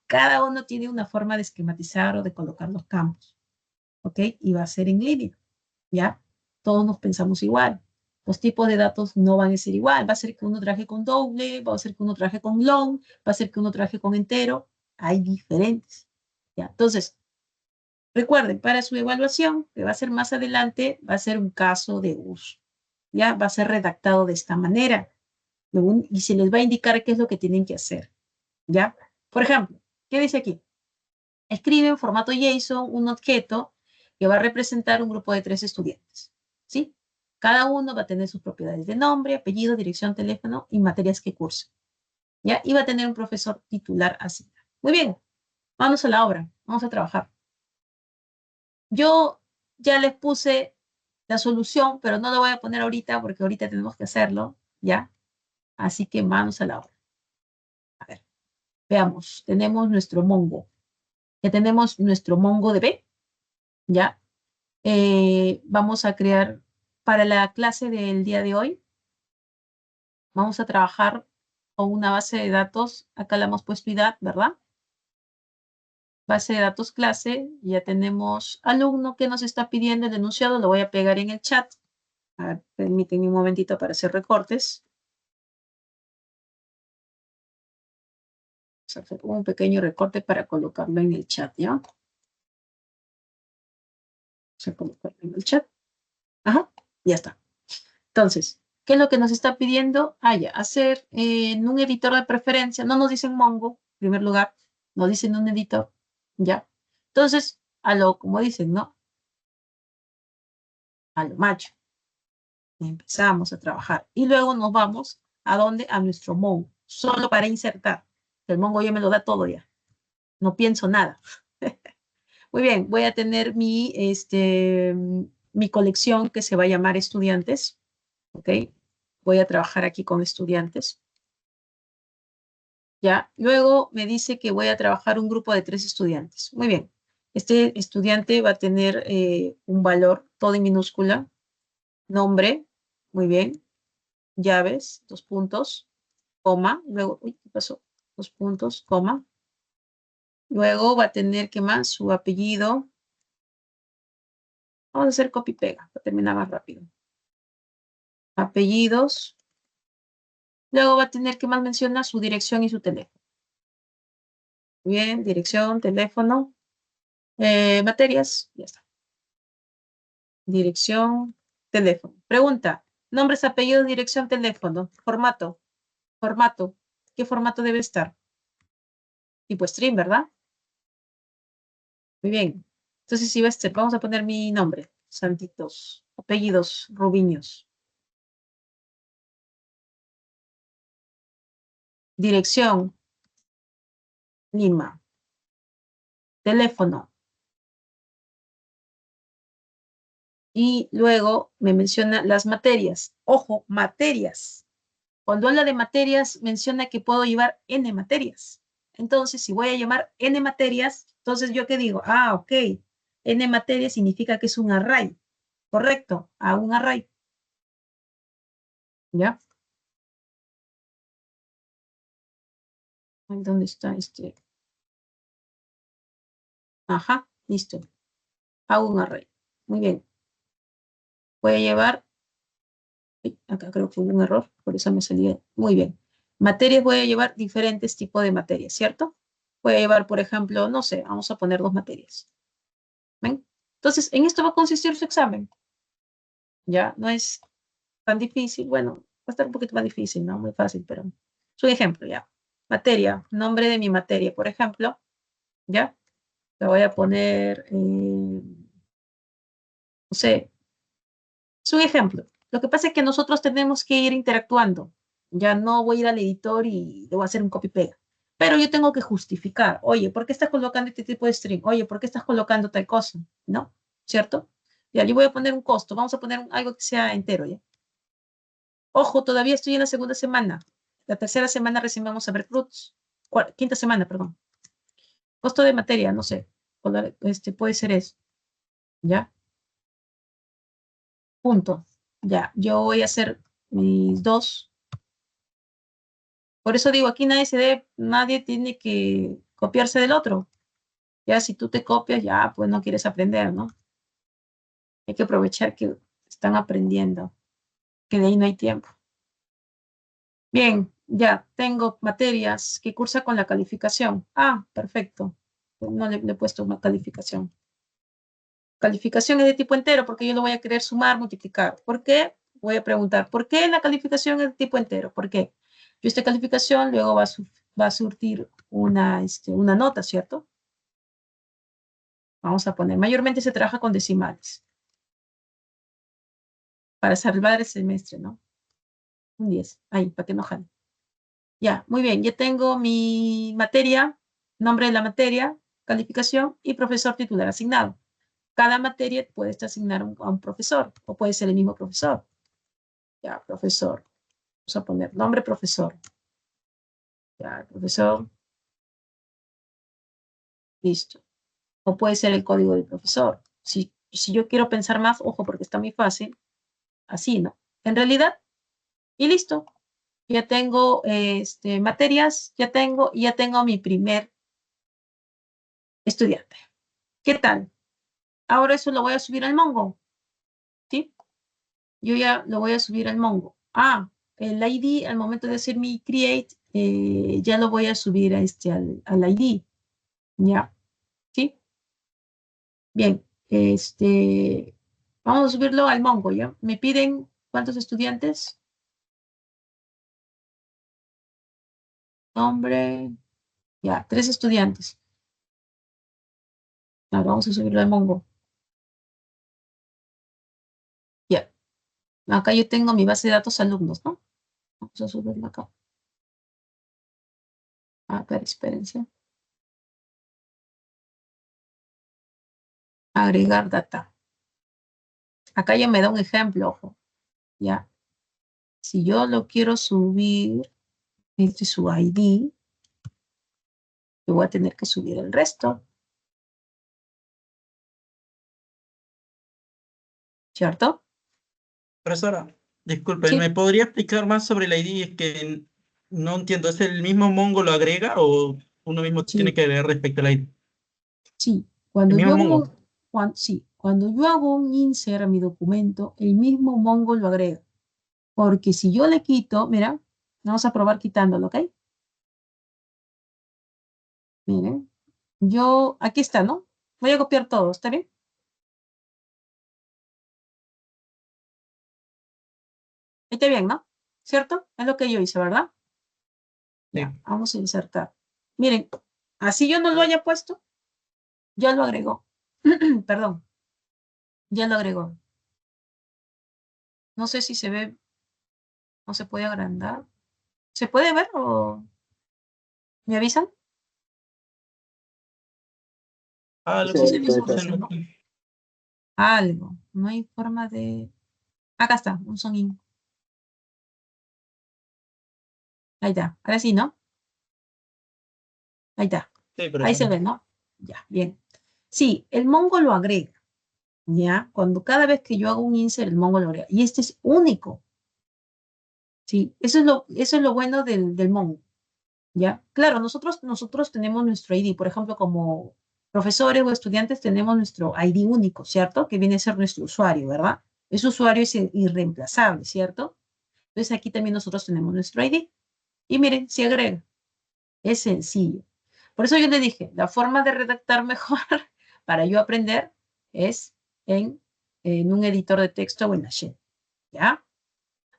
Cada uno tiene una forma de esquematizar o de colocar los campos, ¿ok? Y va a ser en línea, ¿ya? Todos nos pensamos igual. Los tipos de datos no van a ser igual. Va a ser que uno trabaje con doble, va a ser que uno trabaje con long, va a ser que uno trabaje con entero. Hay diferentes, ¿ya? Entonces, recuerden, para su evaluación, que va a ser más adelante, va a ser un caso de uso, ¿ya? Va a ser redactado de esta manera y se les va a indicar qué es lo que tienen que hacer, ¿ya? Por ejemplo, ¿qué dice aquí? Escribe en formato JSON un objeto que va a representar un grupo de 3 estudiantes, ¿sí? Cada uno va a tener sus propiedades de nombre, apellido, dirección, teléfono y materias que cursa, ¿ya? Y va a tener un profesor titular asignado. Muy bien, vamos a la obra, vamos a trabajar. Yo ya les puse la solución, pero no lo voy a poner ahorita porque ahorita tenemos que hacerlo, ¿ya? Así que vamos a la obra. A ver, veamos, tenemos nuestro Mongo. Ya tenemos nuestro MongoDB, ¿ya? Vamos a crear para la clase del día de hoy, vamos a trabajar con una base de datos, acá la hemos puesto IDAT, ¿verdad? Base de datos clase, ya tenemos alumno que nos está pidiendo el enunciado, lo voy a pegar en el chat. A ver, permítanme un momentito para hacer recortes. Vamos a hacer un pequeño recorte para colocarlo en el chat, ¿ya? Vamos a colocarlo en el chat. Ajá, ya está. Entonces, ¿Qué es lo que nos está pidiendo? Ya, hacer en un editor de preferencia. No nos dicen Mongo, en primer lugar. Nos dicen un editor, ¿ya? Entonces, como dicen, ¿no? A lo macho. Empezamos a trabajar. Y luego nos vamos, ¿a dónde? A nuestro Mongo. Solo para insertar. El Mongo ya me lo da todo ya. No pienso nada. Muy bien, voy a tener mi colección que se va a llamar estudiantes. ¿Ok? Voy a trabajar aquí con estudiantes. ¿Ya? Luego me dice que voy a trabajar un grupo de 3 estudiantes. Muy bien. Este estudiante va a tener un valor, todo en minúscula. Nombre, muy bien. Llaves, 2 puntos, coma. Luego, uy, ¿qué pasó? 2 puntos, coma. Luego va a tener, ¿qué más? Su apellido. Vamos a hacer copy-pega para terminar más rápido. Apellidos. Luego va a tener, ¿qué más menciona? Su dirección y su teléfono. Bien, dirección, teléfono. Materias, ya está. Dirección, teléfono. Pregunta, nombres, apellidos, dirección, teléfono. Formato, formato. ¿Qué formato debe estar? Tipo string, ¿verdad? Muy bien. Entonces, si va a estar, vamos a poner mi nombre. Santitos. Apellidos, Rubiños. Dirección, Lima. Teléfono. Y luego me menciona las materias. Ojo, materias. Cuando habla de materias, menciona que puedo llevar N materias. Entonces, si voy a llamar N materias, entonces yo qué digo, ok, N materias significa que es un array. Correcto, a un array. ¿Ya? ¿Dónde está este? Ajá, listo. Hago un array. Muy bien. Voy a llevar, acá creo que hubo un error, por eso me salía. Muy bien. Materias voy a llevar diferentes tipos de materias, ¿cierto? Voy a llevar, por ejemplo, no sé, vamos a poner 2 materias. ¿Ven? Entonces, en esto va a consistir su examen. Ya, no es tan difícil. Bueno, va a estar un poquito más difícil, ¿no? Muy fácil, pero es un ejemplo, ya. Materia, nombre de mi materia, por ejemplo, ¿ya? Le voy a poner, no sé, es un ejemplo. Lo que pasa es que nosotros tenemos que ir interactuando. Ya no voy a ir al editor y le voy a hacer un copy-pega. Pero yo tengo que justificar. Oye, ¿por qué estás colocando este tipo de string? Oye, ¿por qué estás colocando tal cosa? ¿No? ¿Cierto? Ya, yo voy a poner un costo. Vamos a poner algo que sea entero, ¿ya? Ojo, todavía estoy en la segunda semana. La tercera semana recién vamos a ver frutos. Quinta semana, perdón. Costo de materia, no sé. Puede ser eso. ¿Ya? Punto. Ya, yo voy a hacer mis 2. Por eso digo, aquí nadie tiene que copiarse del otro. Ya, si tú te copias, ya, pues no quieres aprender, ¿no? Hay que aprovechar que están aprendiendo, que de ahí no hay tiempo. Bien, ya tengo materias que cursa con la calificación. Perfecto. No le he puesto una calificación. Calificación es de tipo entero porque yo lo voy a querer sumar, multiplicar. ¿Por qué? Voy a preguntar, ¿por qué la calificación es de tipo entero? ¿Por qué? Yo esta calificación luego va a surtir una nota, ¿cierto? Vamos a poner, mayormente se trabaja con decimales. Para salvar el semestre, ¿no? Un 10. Ahí, para que no jale. Ya, muy bien. Ya tengo mi materia, nombre de la materia, calificación y profesor titular asignado. Cada materia puede estar asignada a un profesor o puede ser el mismo profesor. Ya, profesor. Vamos a poner nombre profesor. Ya, profesor. Listo. O puede ser el código del profesor. Si yo quiero pensar más, ojo, porque está muy fácil, así, ¿no? En realidad, y listo. Ya tengo materias, ya tengo mi primer estudiante. ¿Qué tal? Ahora eso lo voy a subir al Mongo, ¿sí? Yo ya lo voy a subir al Mongo. El ID, al momento de hacer mi create, ya lo voy a subir al ID, ¿ya? ¿Sí? Bien, vamos a subirlo al Mongo, ¿ya? Me piden, ¿cuántos estudiantes? Nombre. Ya, 3 estudiantes. Ahora vamos a subirlo al Mongo. Ya. Acá yo tengo mi base de datos alumnos, ¿no? Vamos a subirlo acá. Acá, espérense. Agregar data. Acá ya me da un ejemplo, ojo. Ya. Si yo lo quiero subir, este es su ID, yo voy a tener que subir el resto. ¿Cierto? Profesora, disculpe, Sí, ¿me podría explicar más sobre la ID? Es que no entiendo, ¿es el mismo Mongo lo agrega o uno mismo tiene sí, que agregar respecto a la ID? sí. El Cuando mismo yo Mongo. hago, sí, cuando yo hago un insert a mi documento, el mismo Mongo lo agrega. Porque si yo le quito, mira, vamos a probar quitándolo, ¿ok? Miren, yo, aquí está, ¿no? Voy a copiar todo, ¿está bien? Está bien, ¿no? ¿Cierto? Es lo que yo hice, ¿verdad? Sí. Ya, vamos a insertar. Miren, así yo no lo haya puesto, ya lo agregó. Perdón, ya lo agregó. No sé si se ve, no se puede agrandar. ¿Se puede ver o me avisan? Sí Algo, se se visualiza, nota. ¿no? Algo. No hay forma de... Acá está, un sonido. Ahí está. Ahora sí, ¿no? Ahí está. Sí, Ahí se profesora. ve, ¿no? Ya, bien. Sí, el Mongo lo agrega, ¿ya? Cuando cada vez que yo hago un insert, el Mongo lo agrega. Y este es único, ¿sí? Eso es lo bueno del Mongo, ¿ya? Claro, nosotros tenemos nuestro ID, por ejemplo, como profesores o estudiantes tenemos nuestro ID único, ¿cierto? Que viene a ser nuestro usuario, ¿verdad? Ese usuario es irreemplazable, ¿cierto? Entonces aquí también nosotros tenemos nuestro ID. Y miren, se agrega. Es sencillo. Por eso yo le dije, la forma de redactar mejor para yo aprender es en un editor de texto o en la Shell, ¿ya?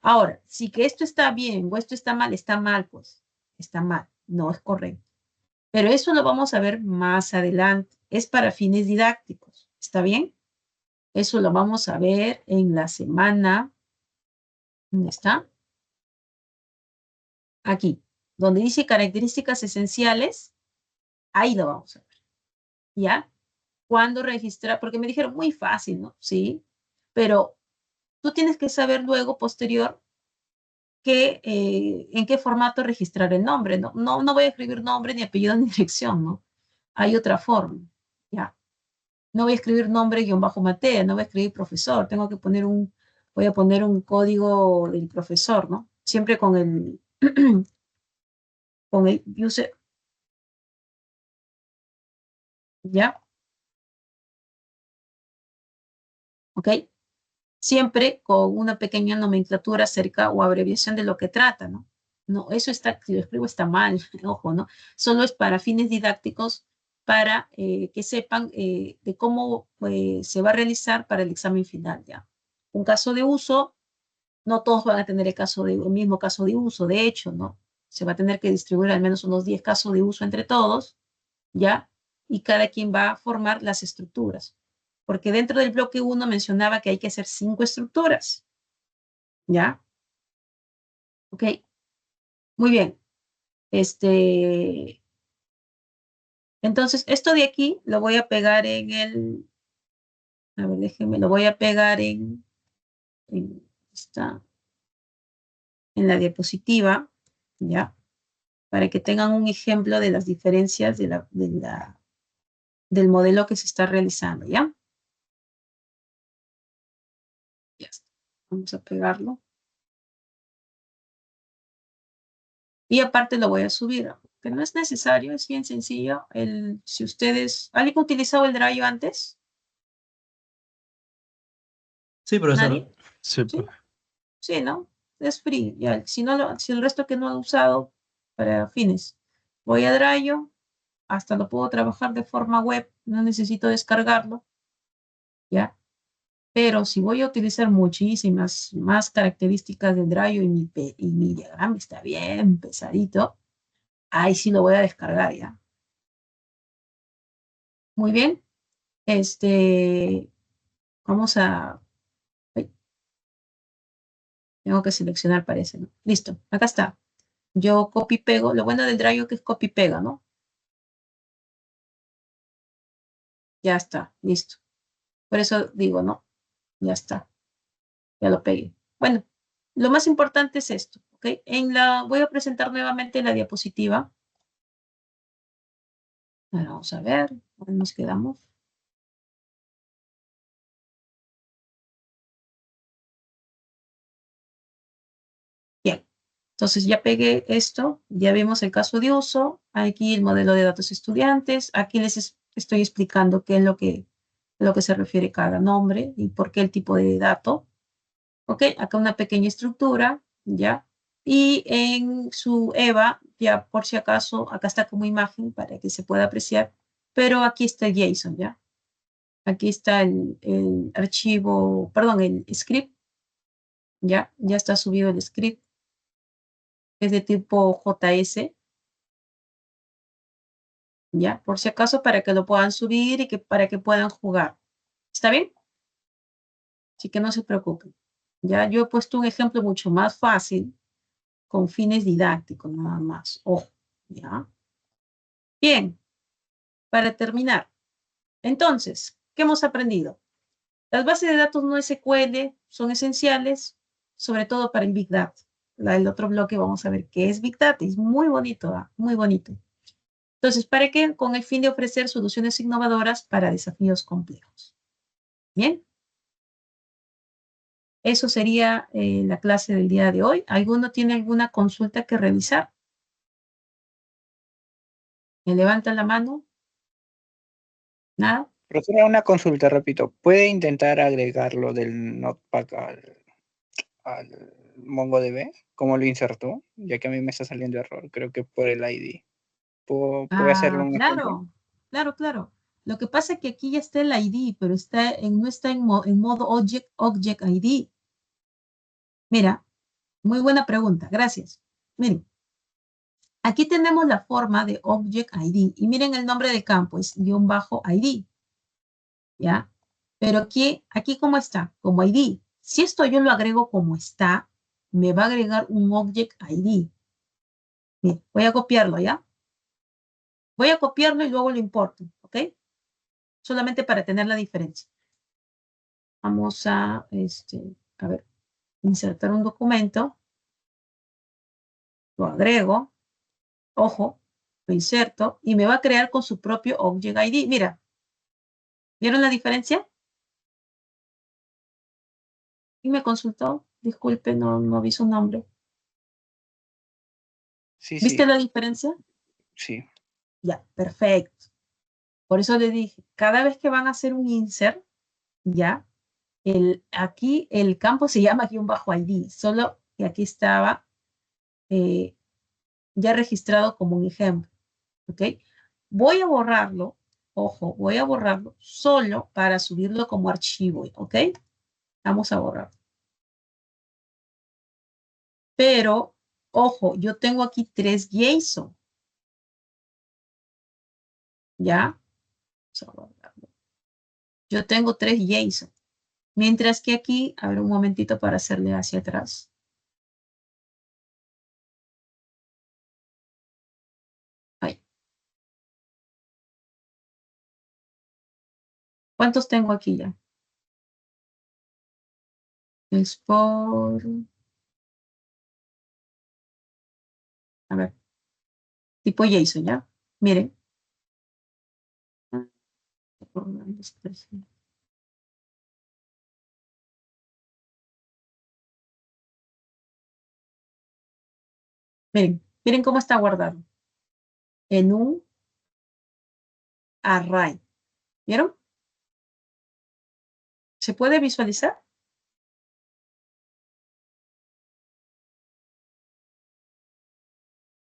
Ahora, si que esto está bien o esto está mal, pues está mal, no es correcto. Pero eso lo vamos a ver más adelante. Es para fines didácticos, ¿está bien? Eso lo vamos a ver en la semana, ¿dónde está? Aquí, donde dice características esenciales, ahí lo vamos a ver, ¿ya? Cuándo registrar, porque me dijeron muy fácil, ¿no? Sí, pero tú tienes que saber luego, posterior, en qué formato registrar el nombre, ¿no? No voy a escribir nombre, ni apellido, ni dirección, ¿no? Hay otra forma, ¿ya? No voy a escribir nombre guión bajo materia, no voy a escribir profesor, voy a poner un código del profesor, ¿no? Siempre con con el user, ¿ya? ¿Ok? Siempre con una pequeña nomenclatura acerca o abreviación de lo que trata, ¿no? No, eso está, si lo escribo está mal, ojo, ¿no? Solo es para fines didácticos, para que sepan de cómo se va a realizar para el examen final, ¿ya? Un caso de uso, no todos van a tener el mismo caso de uso, de hecho, ¿no? Se va a tener que distribuir al menos unos 10 casos de uso entre todos, ¿ya? Y cada quien va a formar las estructuras. Porque dentro del bloque 1 mencionaba que hay que hacer 5 estructuras, ¿ya? Ok, muy bien. Entonces, esto de aquí lo voy a pegar a ver, déjenme, lo voy a pegar en, esta, en la diapositiva, ¿ya? Para que tengan un ejemplo de las diferencias del modelo que se está realizando, ¿ya? Ya está. Vamos a pegarlo. Y aparte lo voy a subir, que no es necesario, es bien sencillo. Si ustedes, ¿alguien ha utilizado el Drive antes? Sí, profesora. ¿Nadie? Sí, ¿Sí? pues. Sí, ¿no? Es free. Ya, si el resto que no han usado para fines, voy a Drive, hasta lo puedo trabajar de forma web, no necesito descargarlo, ¿ya? Pero si voy a utilizar muchísimas más características del Drive y mi diagrama está bien pesadito, ahí sí lo voy a descargar ya. Muy bien. Vamos a... ay, tengo que seleccionar, parece, ¿no? Listo, acá está. Yo copy pego. Lo bueno del Drive que es copy pega, ¿no? Ya está, listo. Por eso digo, no, ya está. Ya lo pegué. Bueno, lo más importante es esto, ¿ok? Voy a presentar nuevamente la diapositiva. Bueno, vamos a ver, ¿dónde nos quedamos? Bien, entonces ya pegué esto, ya vimos el caso de uso, aquí el modelo de datos estudiantes, aquí les estoy explicando qué es lo que se refiere cada nombre y por qué el tipo de dato. Ok, acá una pequeña estructura, ¿ya? Y en su EVA, ya por si acaso, acá está como imagen para que se pueda apreciar, pero aquí está el JSON, ¿ya? Aquí está el archivo, perdón, el script, ¿ya? Ya está subido el script, es de tipo JS, ¿ya? Por si acaso, para que lo puedan subir y para que puedan jugar. ¿Está bien? Así que no se preocupen. Ya yo he puesto un ejemplo mucho más fácil, con fines didácticos nada más. Ojo, ¿ya? Bien, para terminar. Entonces, ¿qué hemos aprendido? Las bases de datos no SQL son esenciales, sobre todo para el Big Data. El otro bloque vamos a ver qué es Big Data. Es muy bonito, ¿eh? Muy bonito. Entonces, ¿para qué? Con el fin de ofrecer soluciones innovadoras para desafíos complejos. Bien. Eso sería la clase del día de hoy. ¿Alguno tiene alguna consulta que revisar? ¿Me levanta la mano? ¿Nada? Profesora, una consulta, repito. ¿Puede intentar agregarlo del Notepad al MongoDB? ¿Cómo lo insertó? Ya que a mí me está saliendo error, creo que por el ID. ¿Puede hacerlo un ejemplo? Claro. Lo que pasa es que aquí ya está el ID, pero no está en modo object ID. Mira, muy buena pregunta, gracias. Miren, aquí tenemos la forma de object ID y miren el nombre del campo, es _ID, ¿ya? Pero aquí ¿cómo está? Como ID. Si esto yo lo agrego como está, me va a agregar un object ID. Bien, voy a copiarlo, ¿ya? Voy a copiarlo y luego lo importo, ¿ok? Solamente para tener la diferencia. Vamos a ver, insertar un documento. Lo agrego. Ojo, lo inserto y me va a crear con su propio Object ID. Mira, ¿vieron la diferencia? Y me consultó. Disculpe, no vi su nombre. Sí, ¿Viste sí, la diferencia? sí. Ya, perfecto. Por eso le dije, cada vez que van a hacer un insert, ya, aquí el campo se llama _ID, solo que aquí estaba ya registrado como un ejemplo, ¿ok? Voy a borrarlo, ojo, voy a borrarlo solo para subirlo como archivo, ¿ok? Vamos a borrarlo. Pero, ojo, yo tengo aquí 3 JSON, ¿ya? Vamos a borrarlo. Yo tengo 3 JSON. Mientras que aquí, a ver un momentito para hacerle hacia atrás. Ahí. ¿Cuántos tengo aquí ya? Es por... A ver. Tipo JSON, ¿ya? Miren. Miren cómo está guardado. En un array. ¿Vieron? ¿Se puede visualizar?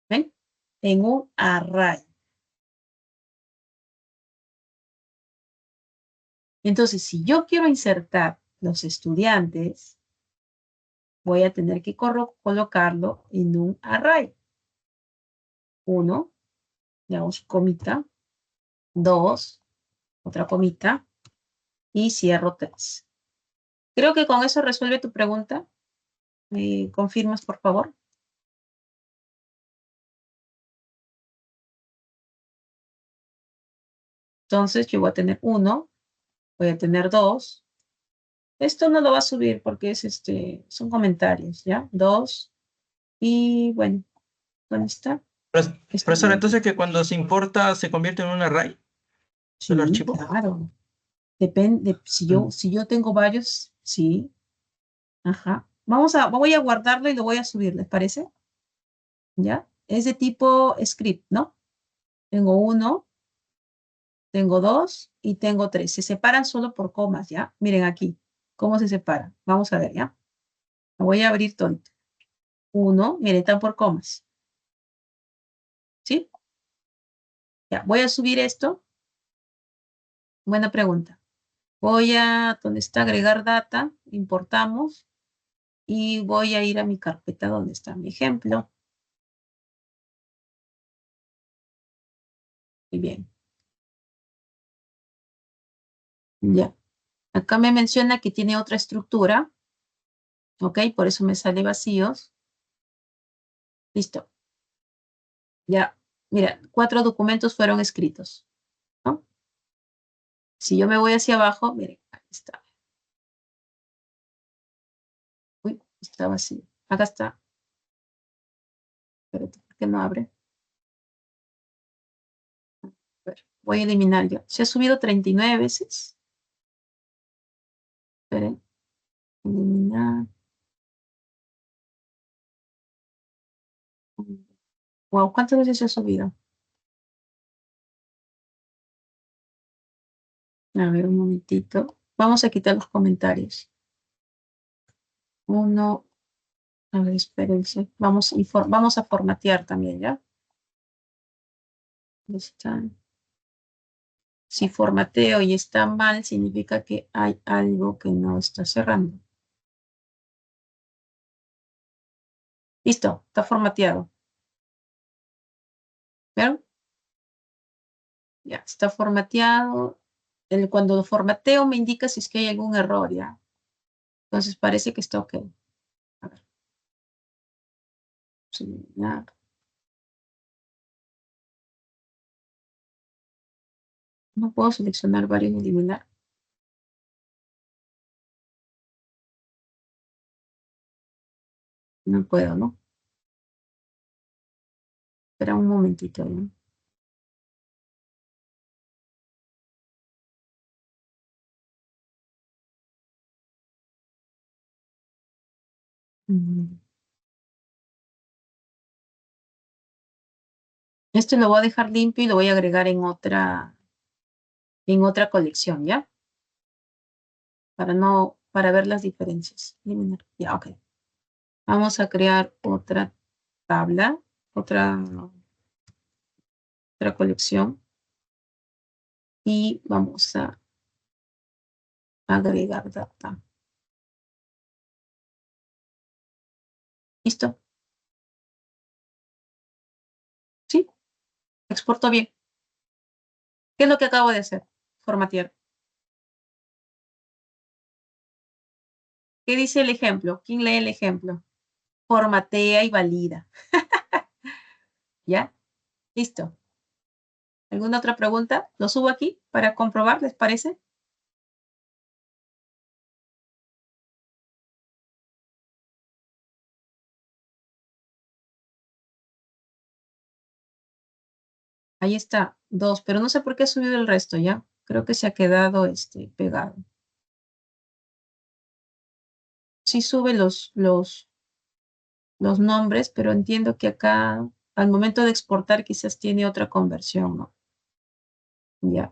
¿Ven? En un array. Entonces, si yo quiero insertar los estudiantes, voy a tener que colocarlo en un array. 1, digamos, comita, 2, otra comita, y cierro 3. Creo que con eso resuelve tu pregunta. ¿Me confirmas, por favor? Entonces yo voy a tener 1, voy a tener 2. Esto no lo va a subir porque es son comentarios, ¿ya? 2. Y bueno, ¿dónde está? Profesor, entonces que cuando se importa se convierte en un array Sí, el archivo. claro. Depende, si yo tengo varios, sí. Ajá. Voy a guardarlo y lo voy a subir, ¿les parece? ¿Ya? Es de tipo script, ¿no? Tengo 1, tengo 2 y tengo 3. Se separan solo por comas, ¿ya? Miren aquí, cómo se separan. Vamos a ver, ¿ya? Lo voy a abrir todo. 1, miren, están por comas. ¿Sí? Ya, voy a subir esto. Buena pregunta. ¿Dónde está agregar data? Importamos. Y voy a ir a mi carpeta donde está mi ejemplo. Muy bien. Ya. Acá me menciona que tiene otra estructura. Ok, por eso me sale vacíos. Listo. Ya. Mira, 4 documentos fueron escritos, ¿no? Si yo me voy hacia abajo, miren, aquí está. Uy, está vacío. Acá está. Espérate, ¿por qué no abre? A ver, voy a eliminar yo. Se ha subido 39 veces. Esperen. Eliminar. Wow, ¿cuántas veces se ha subido? A ver, un momentito. Vamos a quitar los comentarios. 1. A ver, espérense. Vamos a formatear también, ¿ya? ¿Dónde están? Si formateo y está mal, significa que hay algo que no está cerrando. Listo, está formateado. ¿Vieron? Ya, está formateado. Cuando lo formateo me indica si es que hay algún error, ¿ya? Entonces parece que está ok. A ver. Eliminar. No puedo seleccionar varios y eliminar. No puedo, ¿no? Espera un momentito, ¿no? Esto lo voy a dejar limpio y lo voy a agregar en otra colección, ¿ya? Para ver las diferencias. Eliminar. Ya, ok. Vamos a crear otra tabla, otra colección. Y vamos a agregar data. ¿Listo? ¿Sí? Exportó bien. ¿Qué es lo que acabo de hacer? Formatear. ¿Qué dice el ejemplo? ¿Quién lee el ejemplo? Formatea y valida. ¿Ya? Listo. ¿Alguna otra pregunta? Lo subo aquí para comprobar, ¿les parece? Ahí está, 2, pero no sé por qué ha subido el resto, ¿ya? Creo que se ha quedado pegado. Sí sube los nombres, pero entiendo que acá, al momento de exportar, quizás tiene otra conversión, ¿no? Ya.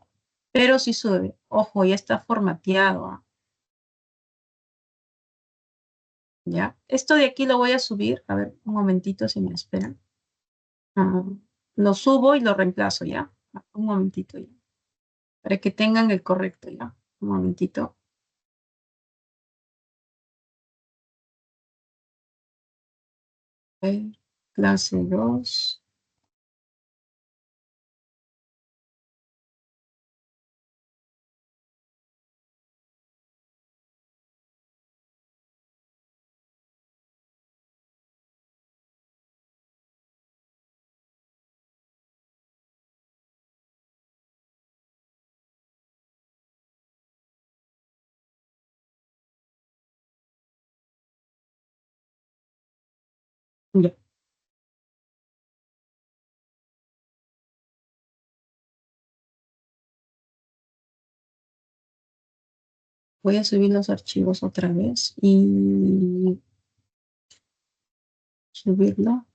Pero sí sube. Ojo, ya está formateado, ¿ah? ¿Ya? Esto de aquí lo voy a subir. A ver, un momentito si me esperan. Ah, lo subo y lo reemplazo, ¿ya? Un momentito, ¿ya? Para que tengan el correcto, ¿ya? Un momentito. Ok, clase 2. Ya. Voy a subir los archivos otra vez y subirlo.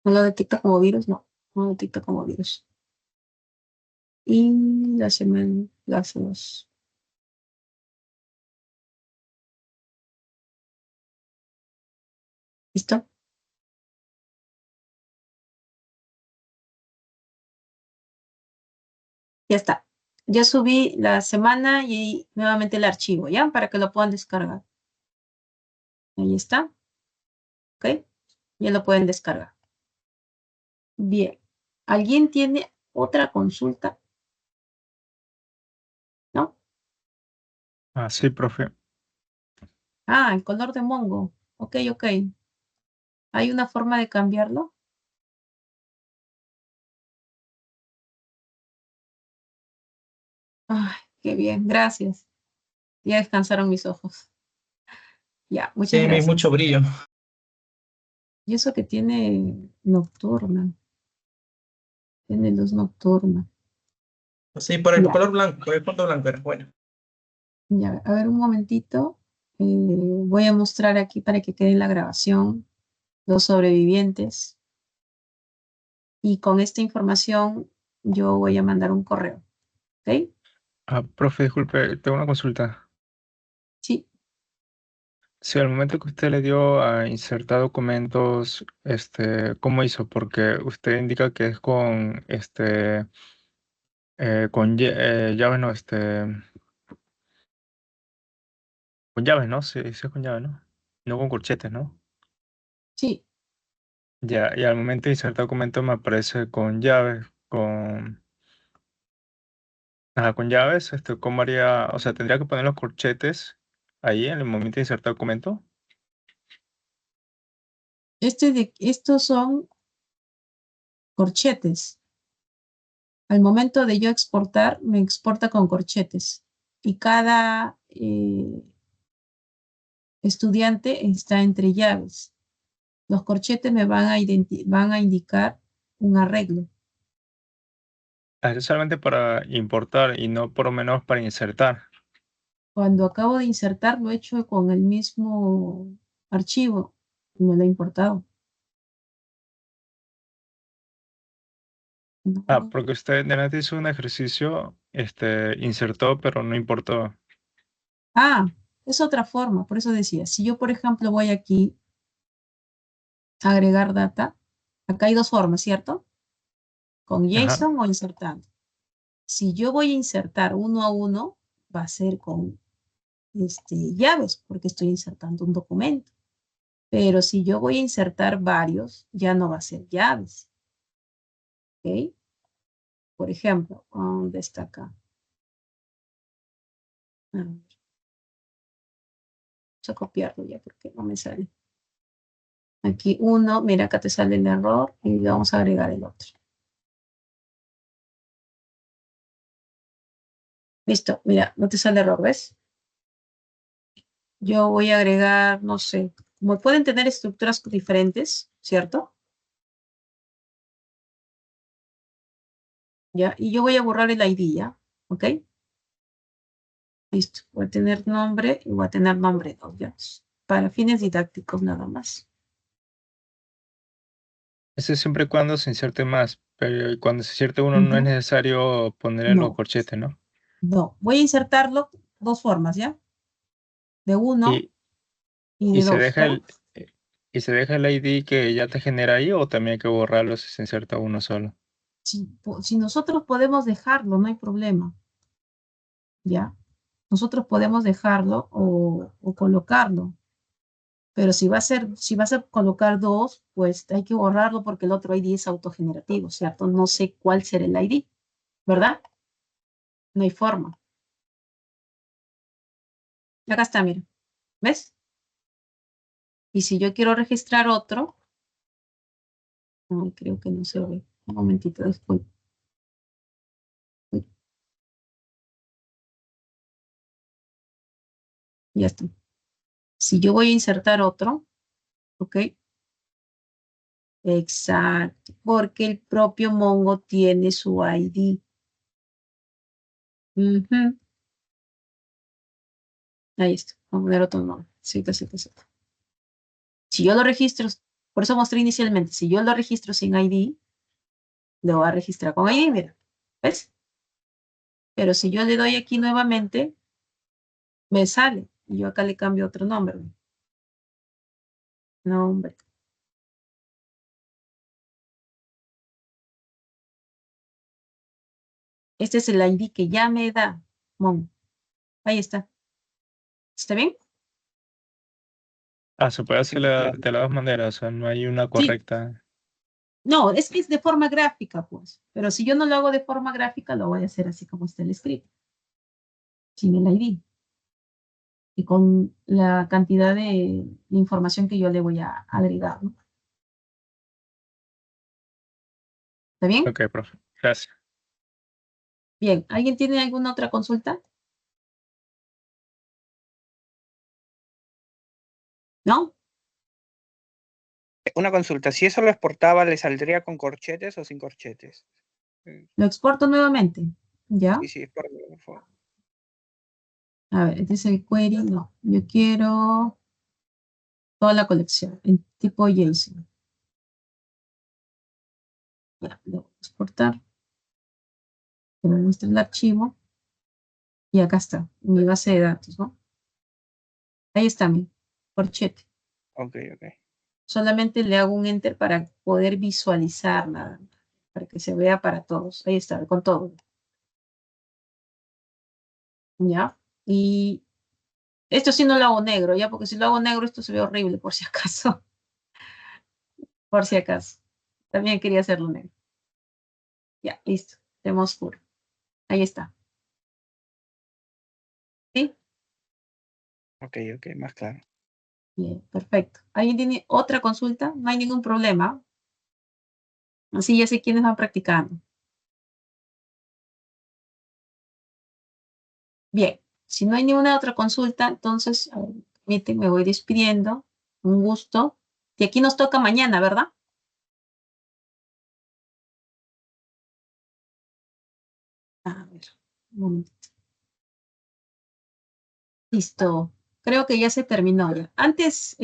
¿No lo detecta como virus? No, no lo detecta como virus. Y la semana, las dos. ¿Listo? Ya está. Ya subí la semana y nuevamente el archivo, ¿ya? Para que lo puedan descargar. Ahí está. ¿Ok? Ya lo pueden descargar. Bien. ¿Alguien tiene otra consulta? ¿No? Ah, sí, profe. Ah, el color de Mongo. Ok, ok. ¿Hay una forma de cambiarlo? Ay, qué bien. Gracias. Ya descansaron mis ojos. Ya, muchas Tiene gracias. mucho brillo. Y eso que tiene nocturna. Tiene luz nocturna. Sí, por el Ya, color blanco, el fondo blanco era bueno. ya. A ver, un momentito. Voy a mostrar aquí para que quede en la grabación los sobrevivientes. Y con esta información yo voy a mandar un correo. ¿Ok? Ah, profe, disculpe, tengo una consulta. Sí. Si al momento que usted le dio a insertar documentos, ¿cómo hizo? Porque usted indica que es con, llaves, no, con llaves, ¿no? Sí, sí es con llaves, ¿no? No con corchetes, ¿no? Sí, Ya, y al momento de insertar documentos me aparece con llaves, con llaves, ¿cómo haría? O sea, tendría que poner los corchetes ahí en el momento de insertar documento. estos son corchetes. Al momento de yo exportar, me exporta con corchetes. Y cada estudiante está entre llaves. Los corchetes me van a indicar un arreglo. Es solamente para importar y no por lo menos para insertar. Cuando acabo de insertar, lo he hecho con el mismo archivo y me lo he importado. No. Porque usted de nada hizo un ejercicio, insertó, pero no importó. Ah, es otra forma. Por eso decía, si yo, por ejemplo, voy aquí a agregar data, acá hay dos formas, ¿cierto? Con Ajá. JSON o insertando. Si yo voy a insertar uno a uno, va a ser con llaves, porque estoy insertando un documento. Pero si yo voy a insertar varios, ya no va a ser llaves. ¿Ok? Por ejemplo, ¿dónde está acá? A ver, vamos a copiarlo ya porque no me sale. Aquí uno, mira, acá te sale el error y le vamos a agregar el otro. Listo, mira, no te sale error, ¿ves? Yo voy a agregar, no sé, como pueden tener estructuras diferentes, ¿cierto? Ya, y yo voy a borrar el ID, ¿ya? ¿Ok? Listo, voy a tener nombre y voy a tener nombre 2, ¿ya? Para fines didácticos nada más. Eso es siempre y cuando se inserte más, pero cuando se inserte uno no es Ujú. necesario ponerle los No, corchetes, ¿no? no. Voy a insertarlo dos formas, ¿ya? De uno Y, y y de se dos, deja ¿ya? el ID que ya te genera ahí o también hay que borrarlo si se inserta uno solo. Si nosotros podemos dejarlo, no hay problema, ¿ya? Nosotros podemos dejarlo o colocarlo. Pero si vas a colocar dos, pues hay que borrarlo porque el otro ID es autogenerativo, ¿cierto? No sé cuál será el ID, ¿verdad? No hay forma. Acá está, mira. ¿Ves? Y si yo quiero registrar otro, no, creo que no se ve. Un momentito después. Uy, ya está. Si yo voy a insertar otro, ¿ok? Exacto, porque el propio Mongo tiene su ID. Ujú. Ahí está, vamos a poner otro nombre. Sí. Si yo lo registro, por eso mostré inicialmente, si yo lo registro sin ID, lo voy a registrar con ID, mira. ¿Ves? Pero si yo le doy aquí nuevamente, me sale. Y yo acá le cambio otro nombre. Nombre. Este es el ID que ya me da Mongo. Ahí está. ¿Está bien? Se puede hacer de las dos maneras, o sea, no hay una Sí. correcta. No, es que es de forma gráfica, pues. Pero si yo no lo hago de forma gráfica, lo voy a hacer así como está el escrito. Sin el ID. Y con la cantidad de información que yo le voy a agregar, ¿no? ¿Está bien? Ok, profe. Gracias. Bien. ¿Alguien tiene alguna otra consulta? ¿No? Una consulta, si eso lo exportaba, ¿le saldría con corchetes o sin corchetes? Lo exporto nuevamente. ¿Ya? Sí, es por favor. A ver, este es el query. No, yo quiero toda la colección en tipo JSON. Ya, lo voy a exportar. Que me muestre el archivo. Y acá está, mi base de datos, ¿no? Ahí está mi corchete. Ok. Solamente le hago un enter para poder visualizar nada, para que se vea para todos. Ahí está, con todo. ¿Ya? Y esto sí no lo hago negro, ¿ya? Porque si lo hago negro, esto se ve horrible, por si acaso. Por si acaso. También quería hacerlo negro. Ya, listo. Tema oscuro. Ahí está. ¿Sí? Ok, más claro. Bien, perfecto. ¿Alguien tiene otra consulta? No hay ningún problema. Así ya sé quiénes van practicando. Bien, si no hay ninguna otra consulta, entonces, a ver, permiten, me voy despidiendo. Un gusto. Y aquí nos toca mañana, ¿verdad? A ver, un momentito. Listo. Creo que ya se terminó ya. Antes,